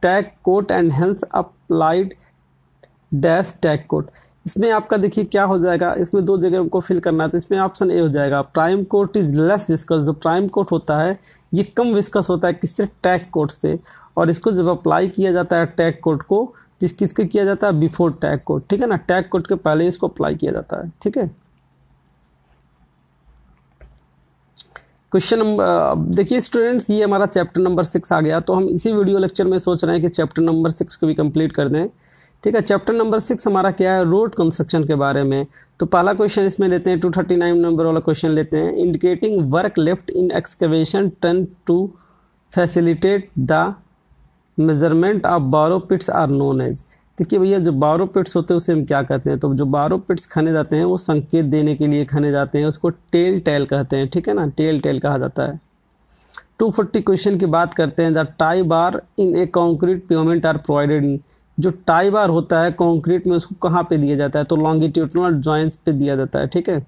tack coat and hence applied dash tack coat. इसमें आपका देखिए क्या हो जाएगा, इसमें 2 जगह हमको फिल करना है। तो इसमें ऑप्शन ए हो जाएगा, prime coat is less viscous. जो प्राइम कोट होता है ये कम विस्कस होता है, किससे, टैग कोट से। और इसको जब अप्लाई किया जाता है टैग कोट को, किसके किया जाता है, बिफोर टैग कोट। ठीक है ना, टैग कोट के पहले इसको अप्लाई किया जाता है। ठीक है, क्वेश्चन नंबर देखिए स्टूडेंट्स, ये हमारा चैप्टर नंबर 6 आ गया। तो हम इसी वीडियो लेक्चर में सोच रहे हैं कि चैप्टर नंबर 6 को भी कंप्लीट कर दें। ठीक है, चैप्टर नंबर 6 हमारा क्या है, रोड कंस्ट्रक्शन के बारे में। तो पहला क्वेश्चन इसमें लेते हैं, 239 नंबर वाला क्वेश्चन लेते हैं। Indicating work left in excavation turn to facilitate the measurement of borrow pits are known as. देखिए भैया जो बारो पिट्स होते हैं उसे हम क्या कहते हैं, तो जो बारो पिट्स खने जाते हैं वो संकेत देने के लिए खने जाते हैं, उसको टेल टेल कहते हैं। ठीक है ना, टेल टेल कहा जाता है। 240 क्वेश्चन की बात करते हैं, the tie bar in a concrete pavement are provided in. जो टाई बार होता है कॉन्क्रीट में उसको कहाँ पे दिया जाता है, तो लॉन्गिट्यूडनल जॉइंट्स पे दिया जाता है। ठीक है,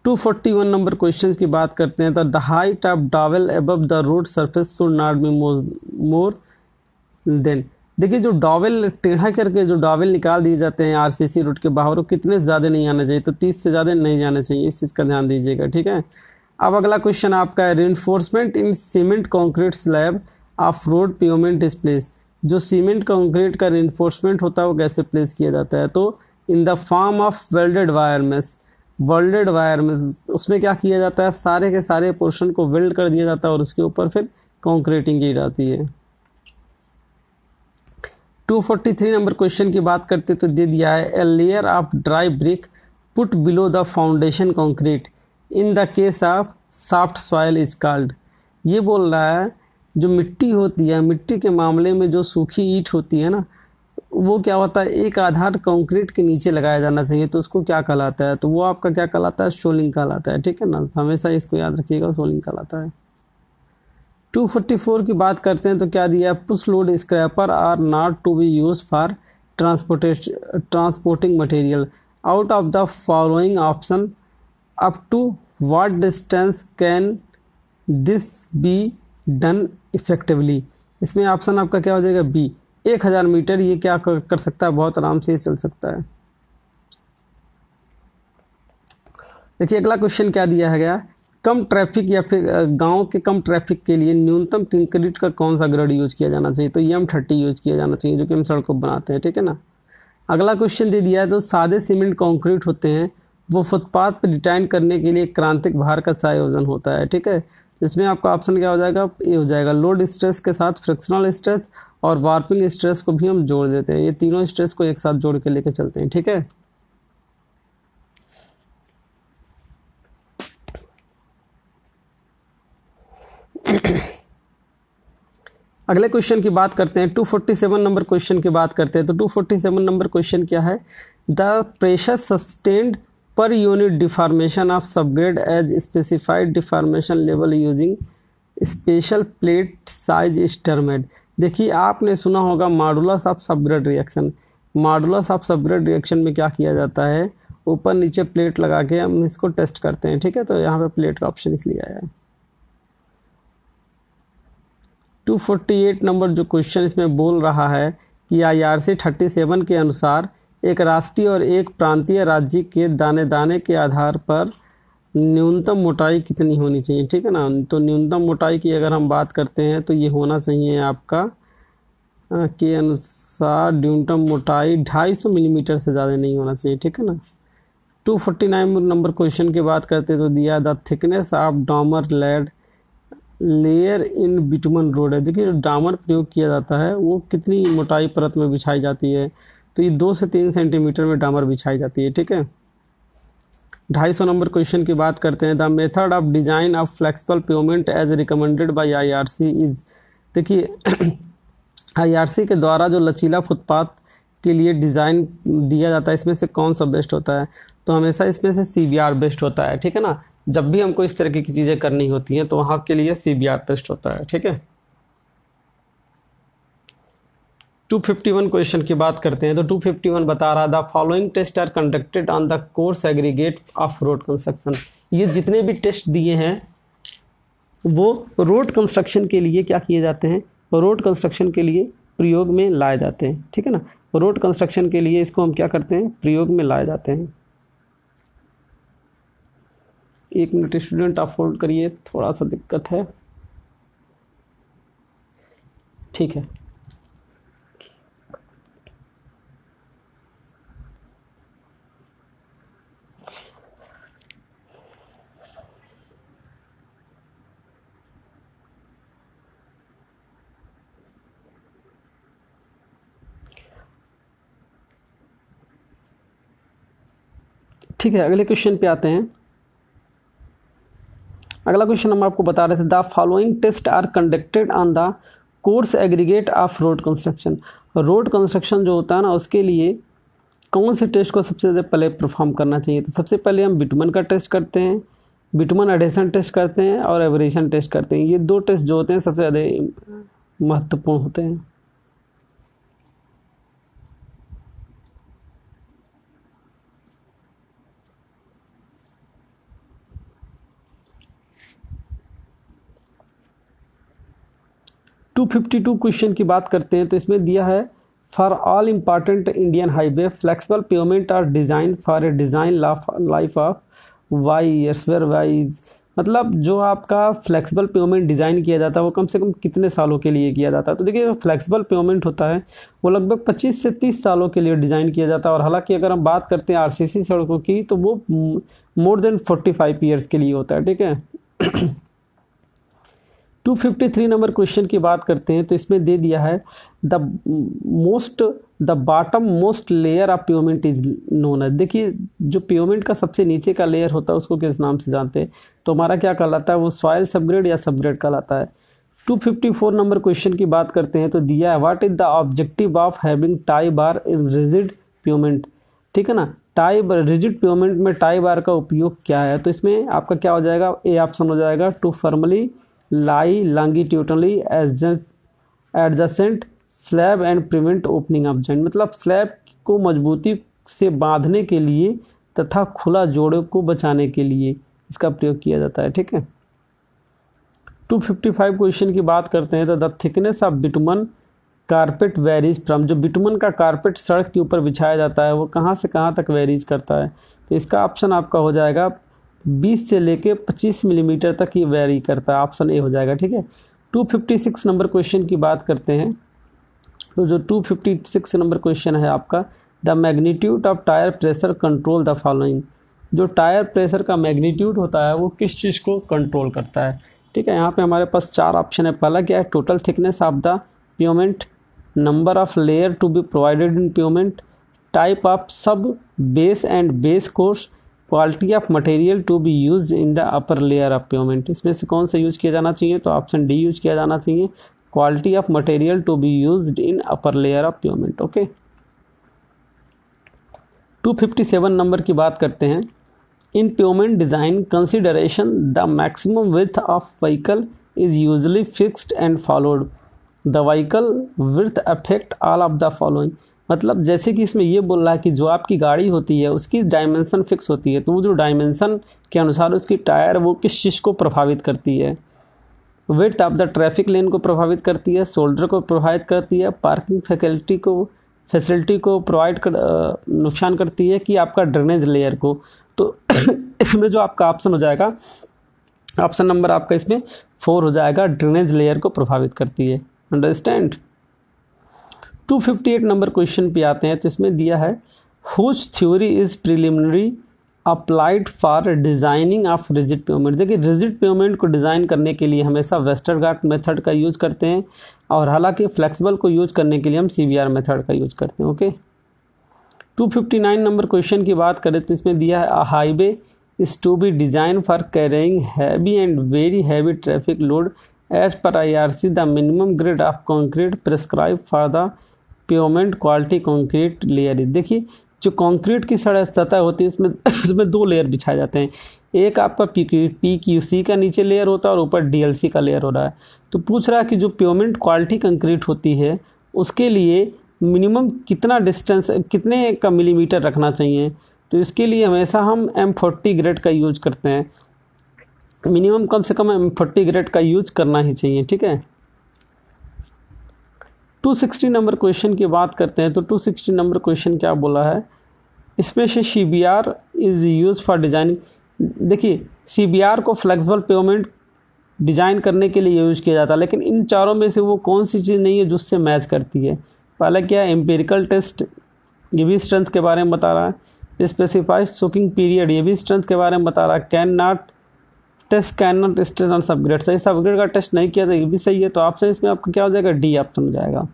241 नंबर क्वेश्चन की बात करते हैं, the height of dowel above the road surface should not be more than. देखिए जो डॉवेल टेढ़ा करके जो डॉवेल निकाल दिए जाते हैं RCC रोड के बाहर, वो कितने ज़्यादा नहीं आना चाहिए, तो 30 से ज़्यादा नहीं जाना चाहिए, इस चीज़ का ध्यान दीजिएगा। ठीक है, अब अगला क्वेश्चन आपका है, reinforcement in cement concrete slab of road pavement is place. जो सीमेंट कॉन्क्रीट का रेनफोर्समेंट होता है वो कैसे प्लेस किया जाता है, तो in the form of welded wire mess. Welded wire mess, उसमें क्या किया जाता है, सारे के सारे पोर्शन को वेल्ड कर दिया जाता है और उसके ऊपर फिर कॉन्क्रीटिंग की जाती है। 243 नंबर क्वेश्चन की बात करते तो दे दिया है, a layer of dry brick put below the foundation concrete in the case of soft soil is called. ये बोल रहा है जो मिट्टी होती है, मिट्टी के मामले में जो सूखी ईंट होती है ना, वो क्या होता है, एक आधार कंक्रीट के नीचे लगाया जाना चाहिए, तो उसको क्या कहलाता है, तो वो आपका क्या कहलाता है, शोलिंग कहलाता है। ठीक है ना, हमेशा इसको याद रखिएगा, शोलिंग कहलाता है। 244 की बात करते हैं तो क्या दिया है, push load scraper are not to be use for transporting material out of the following option up to what distance can this be done effectively. इसमें ऑप्शन आपका क्या हो जाएगा, बी। 1000 मीटर ये क्या कर सकता है, बहुत आराम से चल सकता है। देखिए अगला क्वेश्चन क्या दिया है गया, कम ट्रैफिक या फिर गांव के कम ट्रैफिक के लिए न्यूनतम कंक्रीट का कौन सा ग्रेड यूज किया जाना चाहिए, तो M30 यूज किया जाना चाहिए, जो कि हम सड़कों बनाते हैं, ठीक है ना। अगला क्वेश्चन दे दिया है, तो सादे सीमेंट कंक्रीट होते हैं वो फुटपाथ पर डिजाइन करने के लिए क्रांतिक भार का संयोजन होता है, ठीक है। इसमें आपका ऑप्शन क्या हो जाएगा, ए हो जाएगा। लोड स्ट्रेस के साथ फ्रिक्शनल स्ट्रेस और वार्पिंग स्ट्रेस को भी हम जोड़ देते हैं, ये तीनों स्ट्रेस को एक साथ जोड़ के लेके चलते हैं, ठीक है। अगले क्वेश्चन की बात करते हैं, 247 नंबर क्वेश्चन की बात करते हैं। तो 247 नंबर क्वेश्चन क्या है, the pressure sustained per unit deformation of subgrade as specified deformation level using special plate size is termed. देखिए आपने सुना होगा modulus of subgrade reaction. Modulus of subgrade reaction में क्या किया जाता है, ऊपर नीचे प्लेट लगा के हम इसको टेस्ट करते हैं, ठीक है। तो यहाँ पे प्लेट का ऑप्शन इसलिए आया है। 248 नंबर जो क्वेश्चन इसमें बोल रहा है कि IRC 37 के अनुसार एक राष्ट्रीय और एक प्रांतीय राज्य के दाने दाने के आधार पर न्यूनतम मोटाई कितनी होनी चाहिए, ठीक है ना। तो न्यूनतम मोटाई की अगर हम बात करते हैं तो ये होना चाहिए आपका के अनुसार न्यूनतम मोटाई 250 मिलीमीटर से ज़्यादा नहीं होना चाहिए, ठीक है ना। 249 नंबर क्वेश्चन की बात करते हैं तो दिया द थिकनेस ऑफ डामर लेयर इन बिटुमन रोड है। देखिए डामर प्रयोग किया जाता है वो कितनी मोटाई परत में बिछाई जाती है, तो ये 2 से 3 सेंटीमीटर में डामर बिछाई जाती है, ठीक है। 250 नंबर क्वेश्चन की बात करते हैं, the method of design of flexible pavement as recommended by IRC is. देखिए IRC के द्वारा जो लचीला फुटपाथ के लिए डिज़ाइन दिया जाता है इसमें से कौन सा बेस्ट होता है, तो हमेशा इसमें से CBR बेस्ट होता है, ठीक है ना। जब भी हमको इस तरह की चीज़ें करनी होती हैं तो वहाँ के लिए CBR बेस्ट होता है, ठीक है। 251 क्वेश्चन की बात करते हैं तो 251 बता रहा the following test are conducted on the coarse aggregate of road construction. ये जितने भी टेस्ट दिए हैं वो रोड कंस्ट्रक्शन के लिए क्या किए जाते हैं, रोड कंस्ट्रक्शन के लिए प्रयोग में लाए जाते हैं, ठीक है ना। रोड कंस्ट्रक्शन के लिए इसको हम क्या करते हैं, प्रयोग में लाए जाते हैं। 1 मिनट स्टूडेंट आप होल्ड करिए, थोड़ा सा दिक्कत है, ठीक है। ठीक है अगले क्वेश्चन पे आते हैं। अगला क्वेश्चन हम आपको बता रहे थे the following test are conducted on the coarse aggregate of road construction. Road construction जो होता है ना उसके लिए कौन से टेस्ट को सबसे ज़्यादा पहले परफॉर्म करना चाहिए, तो सबसे पहले हम बिटुमन का टेस्ट करते हैं, बिटुमन एडेशन टेस्ट करते हैं और एवरेशन टेस्ट करते हैं। ये 2 टेस्ट जो होते हैं सबसे ज़्यादा महत्वपूर्ण होते हैं। टू 252 क्वेश्चन की बात करते हैं तो इसमें दिया है for all important Indian highway flexible pavement are design for a design life of Y years where wise. मतलब जो आपका फ्लेक्सिबल पेवमेंट डिज़ाइन किया जाता है वो कम से कम कितने सालों के लिए किया जाता है, तो देखिए जो फ्लेक्सिबल पेवमेंट होता है वो लगभग 25 से 30 सालों के लिए डिज़ाइन किया जाता है। और हालांकि अगर हम बात करते हैं RCC सड़कों की तो वो मोर देन 45 ईयर्स के लिए होता है, ठीक है। 253 नंबर क्वेश्चन की बात करते हैं तो इसमें दे दिया है the bottom most layer of pavement is known है। देखिए जो पेवमेंट का सबसे नीचे का लेयर होता है उसको किस नाम से जानते हैं, तो हमारा क्या कहलाता है, वो सॉइल सबग्रेड या सबग्रेड कहलाता है। 254 नंबर क्वेश्चन की बात करते हैं तो दिया है what is the objective of having tie bar in rigid pavement, ठीक है ना। रिजिड पेवमेंट में टाई बार का उपयोग क्या है, तो इसमें आपका क्या हो जाएगा, ए ऑप्शन हो जाएगा to firmly lie longitudinally adjacent slab and prevent opening of joint, मतलब स्लैब को मजबूती से बांधने के लिए तथा खुला जोड़े को बचाने के लिए इसका प्रयोग किया जाता है। ठीक है, 255 क्वेश्चन की बात करते हैं तो the thickness of bitumen carpet varies from, जो बिटुमन का कारपेट सड़क के ऊपर बिछाया जाता है वो कहाँ से कहाँ तक वेरीज करता है, तो इसका ऑप्शन आपका हो जाएगा 20 से लेके 25 मिलीमीटर तक ये वेरी करता है, ऑप्शन ए हो जाएगा। ठीक है, 256 नंबर क्वेश्चन की बात करते हैं तो जो 256 नंबर क्वेश्चन है आपका, the magnitude of tyre pressure control the following, जो टायर प्रेशर का मैग्नीट्यूड होता है वो किस चीज़ को कंट्रोल करता है। ठीक है, यहाँ पे हमारे पास 4 ऑप्शन है। पहला क्या है, total thickness of the pavement, number of layer to be provided in pavement, type of sub base and base course, quality of material to be use in the upper layer of pavement. इसमें से कौन सा use किया जाना चाहिए, तो option D use किया जाना चाहिए, quality of material to be used in upper layer of pavement. Okay, 257 number की बात करते हैं। In pavement design consideration the maximum width of vehicle is usually fixed and followed, the vehicle width affect all of the following, मतलब जैसे कि इसमें ये बोल रहा है कि जो आपकी गाड़ी होती है उसकी डायमेंशन फिक्स होती है, तो वो जो डायमेंशन के अनुसार उसकी टायर वो किस चीज़ को प्रभावित करती है, विड्थ ऑफ द ट्रैफिक लेन को प्रभावित करती है, शोल्डर को प्रभावित करती है, पार्किंग फैसिलिटी को प्रोवाइड कर नुकसान करती है, कि आपका ड्रेनेज लेयर को। तो इसमें जो आपका ऑप्शन हो जाएगा, ऑप्शन नंबर आपका इसमें 4 हो जाएगा, ड्रेनेज लेयर को प्रभावित करती है। अंडरस्टैंड। 258 नंबर क्वेश्चन पे आते हैं तो इसमें दिया है whose theory is preliminary applied for designing of rigid pavement. देखिए रिजिड प्योमेंट को डिज़ाइन करने के लिए हमेशा वेस्टरगार्ड मेथड का यूज़ करते हैं, और हालांकि फ्लेक्सिबल को यूज़ करने के लिए हम CBR मेथड का यूज़ करते हैं। ओके, 259 नंबर क्वेश्चन की बात करें तो इसमें दिया है a highway is to be design for carrying heavy and very heavy traffic load as per IRC the minimum grade of concrete prescribe for the pavement quality concrete layer. देखिए जो concrete की सतह होती है उसमें 2 लेयर बिछाए जाते हैं, एक आपका PQC का नीचे लेयर होता है और ऊपर DLC का लेयर हो रहा है। तो पूछ रहा है कि जो प्योमेंट क्वालिटी कंक्रीट होती है उसके लिए मिनिमम कितना डिस्टेंस, कितने का मिलीमीटर रखना चाहिए, तो इसके लिए हमेशा हम M40 ग्रेड का यूज करते हैं, मिनिमम कम से कम M40 ग्रेड का यूज करना ही चाहिए। ठीक है, 260 नंबर क्वेश्चन की बात करते हैं तो 260 नंबर क्वेश्चन क्या बोला है, इसमें से CBR is use for designing. देखिए CBR को फ्लेक्सिबल प्योमेंट डिजाइन करने के लिए यूज किया जाता है, लेकिन इन चारों में से वो कौन सी चीज़ नहीं है जो उससे मैच करती है। पहला क्या है, एम्पिरिकल टेस्ट, ये भी स्ट्रेंथ के बारे में बता रहा है, स्पेसिफाइड सोकिंग पीरियड, ये भी स्ट्रेंथ के बारे में बता रहा है, can not test on subgrade, सही सबग्रेड का टेस्ट नहीं किया था, ये भी सही है। तो ऑप्शन इसमें आपका क्या हो जाएगा, डी ऑप्शन हो जाएगा।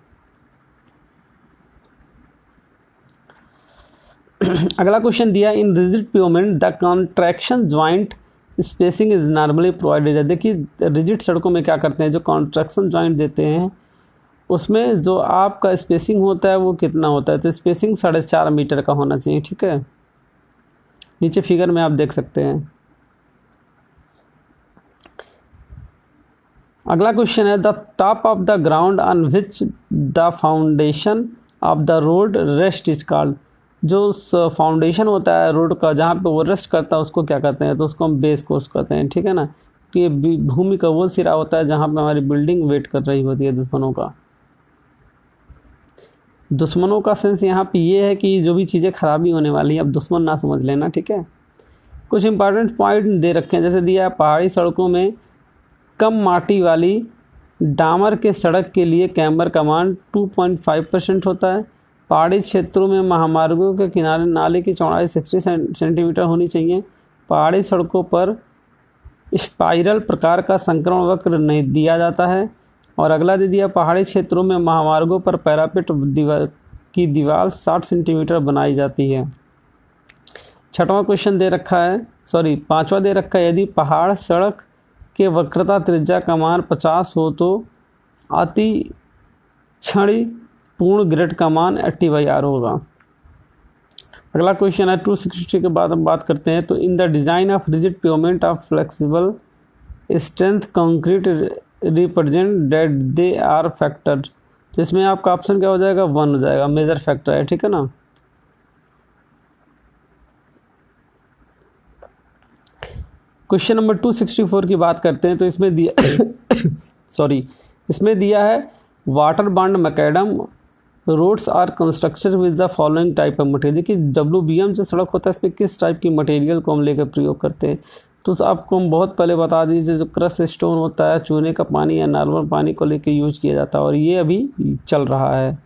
अगला क्वेश्चन दिया in rigid pavement the contraction joint spacing is normally provided. देखिए रिजिड सड़कों में क्या करते हैं, जो कॉन्ट्रैक्शन ज्वाइंट देते हैं उसमें जो आपका स्पेसिंग होता है वो कितना होता है, तो स्पेसिंग 4.5 मीटर का होना चाहिए। ठीक है, नीचे फिगर में आप देख सकते हैं। अगला क्वेश्चन है the top of the ground on which the foundation of the road rest is called. जो फाउंडेशन होता है रोड का जहाँ पे वो रेस्ट करता है उसको क्या कहते हैं, तो उसको हम बेस कोर्स कहते हैं। ठीक है ना, कि ये भूमि का वो सिरा होता है जहाँ पे हमारी बिल्डिंग वेट कर रही होती है दुश्मनों का। दुश्मनों का सेंस यहाँ पे ये है कि जो भी चीज़ें खराबी होने वाली है अब दुश्मन ना समझ लेना। ठीक है, कुछ इंपॉर्टेंट पॉइंट दे रखे हैं, जैसे दिया है पहाड़ी सड़कों में कम माटी वाली डामर के सड़क के लिए कैम्बर का मान 2.5% होता है। पहाड़ी क्षेत्रों में महामार्गों के किनारे नाले की चौड़ाई 60 सेंटीमीटर होनी चाहिए। पहाड़ी सड़कों पर स्पाइरल प्रकार का संक्रमण वक्र नहीं दिया जाता है। और अगला दे दिया पहाड़ी क्षेत्रों में महामार्गों पर पैरापेट की दीवार 60 सेंटीमीटर बनाई जाती है। छठवां क्वेश्चन दे रखा है, पांचवा दे रखा है, यदि पहाड़ सड़क के वक्रता त्रिज्या का मान 50 हो तो अति क्षणी पूर्ण ग्रेड का मान 80/R होगा। अगला क्वेश्चन है 260 के बाद हम बात करते हैं तो in the design of rigid pavement of flexible strength concrete represent that they are factor, तो इसमें आपका ऑप्शन क्या हो जाएगा, 1 हो जाएगा, मेजर फैक्टर है, ठीक है ना। क्वेश्चन नंबर 264 की बात करते हैं तो इसमें दिया सॉरी, इसमें दिया है water bound macadam roads are construction with the following type of material. देखिए WBM जो सड़क होता है इसमें किस टाइप की मटेरियल को हम लेकर प्रयोग करते हैं, तो आपको हम बहुत पहले बता दीजिए, जो क्रश स्टोन होता है, चूने का पानी या नॉर्मल पानी को लेकर यूज किया जाता है और ये अभी चल रहा है।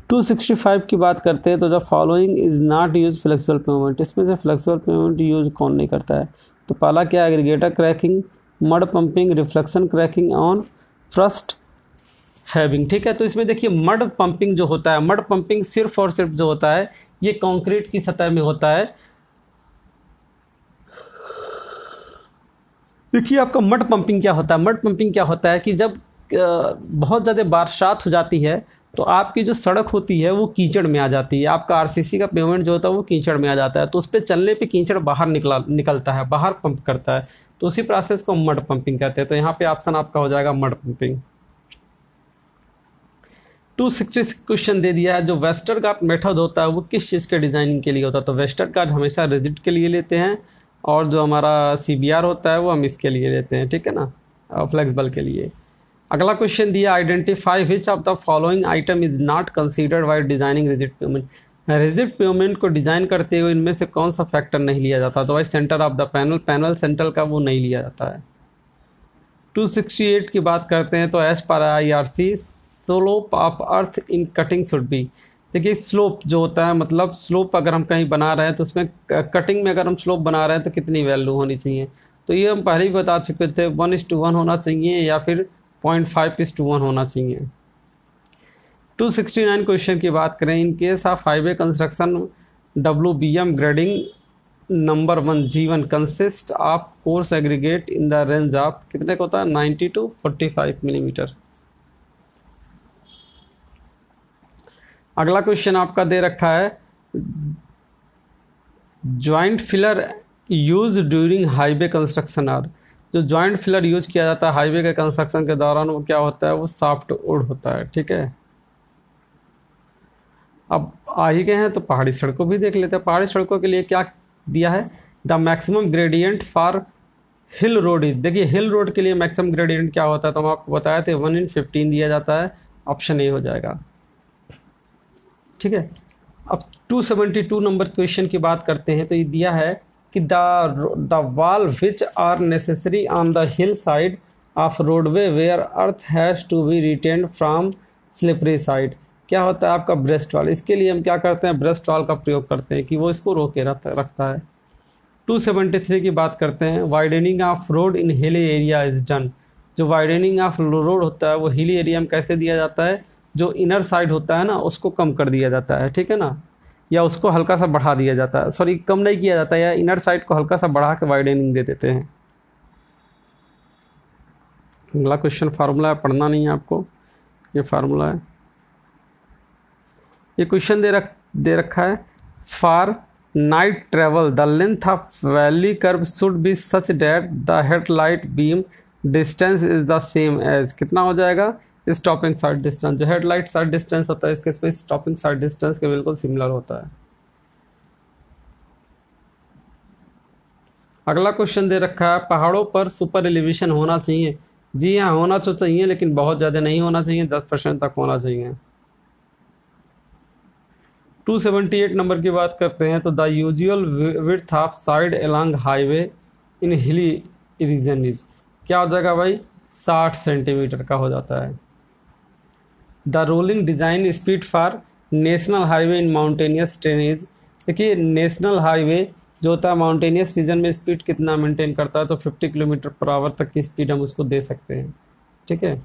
265 की बात करते हैं तो the following is not use flexible pavement, इसमें से फ्लेक्सिबल पेमेंट यूज कौन नहीं करता है, तो पहला क्या है, aggregator cracking, mud pumping, reflection cracking on first having, ठीक है। तो इसमें देखिए मड पंपिंग जो होता है, मड पंपिंग सिर्फ और सिर्फ जो होता है ये कंक्रीट की सतह में होता है। देखिए आपका मड पंपिंग क्या होता है, मड पंपिंग क्या होता है कि जब बहुत ज़्यादा बरसात हो जाती है तो आपकी जो सड़क होती है वो कीचड़ में आ जाती है, आपका आरसीसी का पेमेंट जो होता है वो कीचड़ में आ जाता है, तो उस पर चलने पे कीचड़ बाहर निकलता है, बाहर पंप करता है, तो उसी प्रोसेस को मड पंपिंग कहते हैं। तो यहाँ पे ऑप्शन आपका हो जाएगा मड पंपिंग। 266 क्वेश्चन दे दिया है, जो वेस्टरगार्ड मेथड होता है वो किस चीज़ के डिजाइनिंग के लिए होता है, तो वेस्टरगार्ड हमेशा रिजिड के लिए लेते हैं और जो हमारा CBR होता है वो हम इसके लिए लेते हैं, ठीक है ना, फ्लेक्सिबल के लिए। अगला क्वेश्चन दिया, identify which of the following item is not considered while designing rigid payment. Rigid payment को डिजाइन करते हुए इनमें से कौन सा फैक्टर नहीं लिया जाता, तो भाई centre of the panel, panel centre का वो नहीं लिया जाता है। 268 की बात करते हैं तो as per IRC slope of earth in cutting should be. देखिए स्लोप जो होता है, मतलब स्लोप अगर हम कहीं बना रहे हैं तो उसमें कटिंग में अगर हम स्लोप बना रहे हैं तो कितनी वैल्यू होनी चाहिए, तो ये हम पहले ही बता चुके थे, 1:1 होना चाहिए या फिर 0.5:1 होना चाहिए। 269 क्वेश्चन की बात करें, in case of highway construction WBM grading number 1 G1 consist of coarse aggregate in the range of कितने का होता है, 90 to 45 मिलीमीटर। अगला क्वेश्चन आपका दे रखा है, joint filler use during highway construction are. जो ज्वाइंट फिलर यूज किया जाता है हाईवे के कंस्ट्रक्शन के दौरान वो क्या होता है, वो सॉफ्ट वुड होता है, ठीक है। अब आ ही गए हैं तो पहाड़ी सड़कों भी देख लेते हैं। पहाड़ी सड़कों के लिए क्या दिया है, the maximum gradient for hill road is. देखिए हिल रोड के लिए मैक्सिमम ग्रेडियंट क्या होता है, तो हम आपको बताया थे 1:15 दिया जाता है, ऑप्शन ए हो जाएगा, ठीक है। अब 272 नंबर क्वेश्चन की बात करते हैं तो ये दिया है कि the wall which are necessary on the hill side of roadway where earth has to be retained from slippery side. क्या होता है आपका ब्रेस्ट वॉल, इसके लिए हम क्या करते हैं, ब्रेस्ट वॉल का प्रयोग करते हैं कि वो इसको रोके रखता है। 273 की बात करते हैं, widening of road in hilly area is done. जो वाइडनिंग ऑफ रोड होता है वो हिली एरिया में कैसे दिया जाता है, जो इनर साइड होता है ना उसको कम कर दिया जाता है, ठीक है ना, या उसको हल्का सा बढ़ा दिया जाता है, सॉरी कम नहीं किया जाता है, या इनर साइड को हल्का सा बढ़ा के वाइडनिंग दे देते हैं। अगला क्वेश्चन फार्मूला है, पढ़ना नहीं है आपको, ये फार्मूला है। ये क्वेश्चन दे रखा है, for night travel the length of valley curve should be such that the headlight beam distance is the same as. कितना हो जाएगा, स्टॉपिंग साइड डिस्टेंस। जो हेडलाइट साइड डिस्टेंस होता है इसके इसमें स्टॉपिंग साइड डिस्टेंस के बिल्कुल सिमिलर होता है। अगला क्वेश्चन दे रखा है, पहाड़ों पर सुपर एलिवेशन होना चाहिए। जी हाँ, होना तो चाहिए लेकिन बहुत ज़्यादा नहीं होना चाहिए, 10% तक होना चाहिए। 278 नंबर की बात करते हैं तो the usual width of side along highway in hilly region is. क्या हो जाएगा भाई, 60 सेंटीमीटर का हो जाता है। The rolling design speed for national highway in mountainous terrain. देखिए नेशनल हाईवे जो होता है माउंटेनियस रीजन में स्पीड कितना मेंटेन करता है, तो 50 किलोमीटर पर आवर तक की स्पीड हम उसको दे सकते हैं, ठीक है।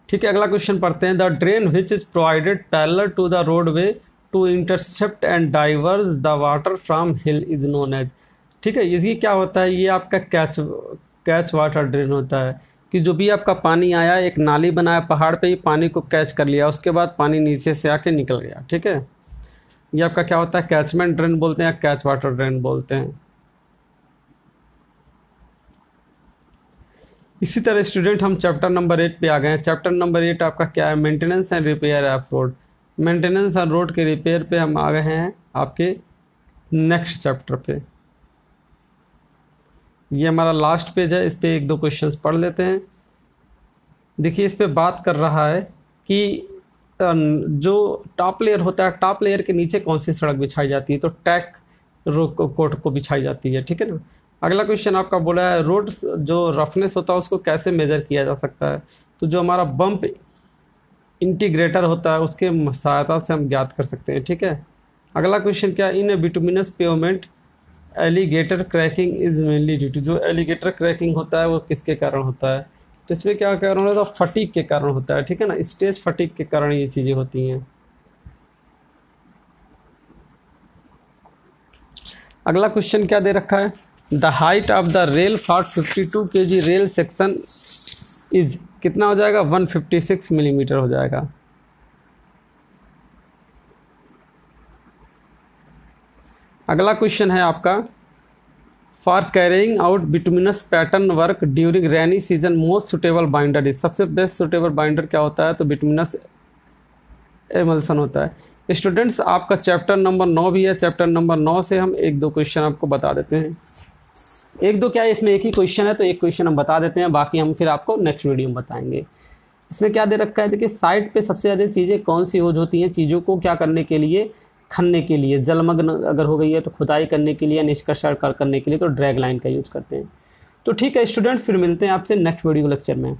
ठीक है, अगला क्वेश्चन पढ़ते हैं, the drain which is provided parallel to the roadway to intercept and divert the water from hill is known as. ठीक है, इसकी क्या होता है, ये आपका कैच वाटर ड्रेन होता है कि जो भी आपका पानी आया, एक नाली बनाया पहाड़ पे ही पानी को कैच कर लिया, उसके बाद पानी नीचे से आके निकल गया, ठीक है। ये आपका क्या होता है, कैचमेंट ड्रेन बोलते हैं या कैच वाटर ड्रेन बोलते हैं। इसी तरह स्टूडेंट हम चैप्टर नंबर 8 पे आ गए हैं। चैप्टर नंबर 8 आपका क्या है, maintenance and repair of road. Maintenance and road के रिपेयर पे हम आ गए हैं आपके नेक्स्ट चैप्टर पे। ये हमारा लास्ट पेज है, इस पे एक दो क्वेश्चंस पढ़ लेते हैं। देखिए इस पे बात कर रहा है कि जो टॉप लेयर होता है, टॉप लेयर के नीचे कौन सी सड़क बिछाई जाती है, तो टैक कोट को बिछाई जाती है, ठीक है ना। अगला क्वेश्चन आपका बोला है रोड जो रफनेस होता है उसको कैसे मेजर किया जा सकता है, तो जो हमारा बम्प इंटीग्रेटर होता है उसके सहायता से हम ज्ञात कर सकते हैं, ठीक है। अगला क्वेश्चन क्या, in a bituminous pavement alligator cracking is mainly due to. जो एलिगेटर क्रैकिंग होता है वो किसके कारण होता है, तो इसमें क्या कारण होता है, फटीग के कारण होता है, ठीक है ना। स्टेज फटीग के कारण ये चीज़ें होती हैं। अगला क्वेश्चन क्या दे रखा है, the height of the rail for 52 kg rail section is, कितना हो जाएगा, 156 मिलीमीटर हो जाएगा। अगला क्वेश्चन है आपका, for carrying out bituminous pattern work during rainy season most suitable binder is. सबसे बेस्ट सुटेबल बाइंडर क्या होता है, तो बिटुमिनस एमल्सन होता है। स्टूडेंट्स आपका चैप्टर नंबर 9 भी है, चैप्टर नंबर 9 से हम एक दो क्वेश्चन आपको बता देते हैं। एक दो क्या है, इसमें एक ही क्वेश्चन है तो एक क्वेश्चन हम बता देते हैं, बाकी हम फिर आपको नेक्स्ट वीडियो में बताएंगे। इसमें क्या दे रखा है, देखिए साइट पे सबसे ज़्यादा चीज़ें कौन सी यूज होती हैं, चीज़ों को क्या करने के लिए, खनने के लिए। जलमग्न अगर हो गई है तो खुदाई करने के लिए, निष्कर्षण करने के लिए तो ड्रैग लाइन का यूज करते हैं। तो ठीक है स्टूडेंट, फिर मिलते हैं आपसे नेक्स्ट वीडियो लेक्चर में।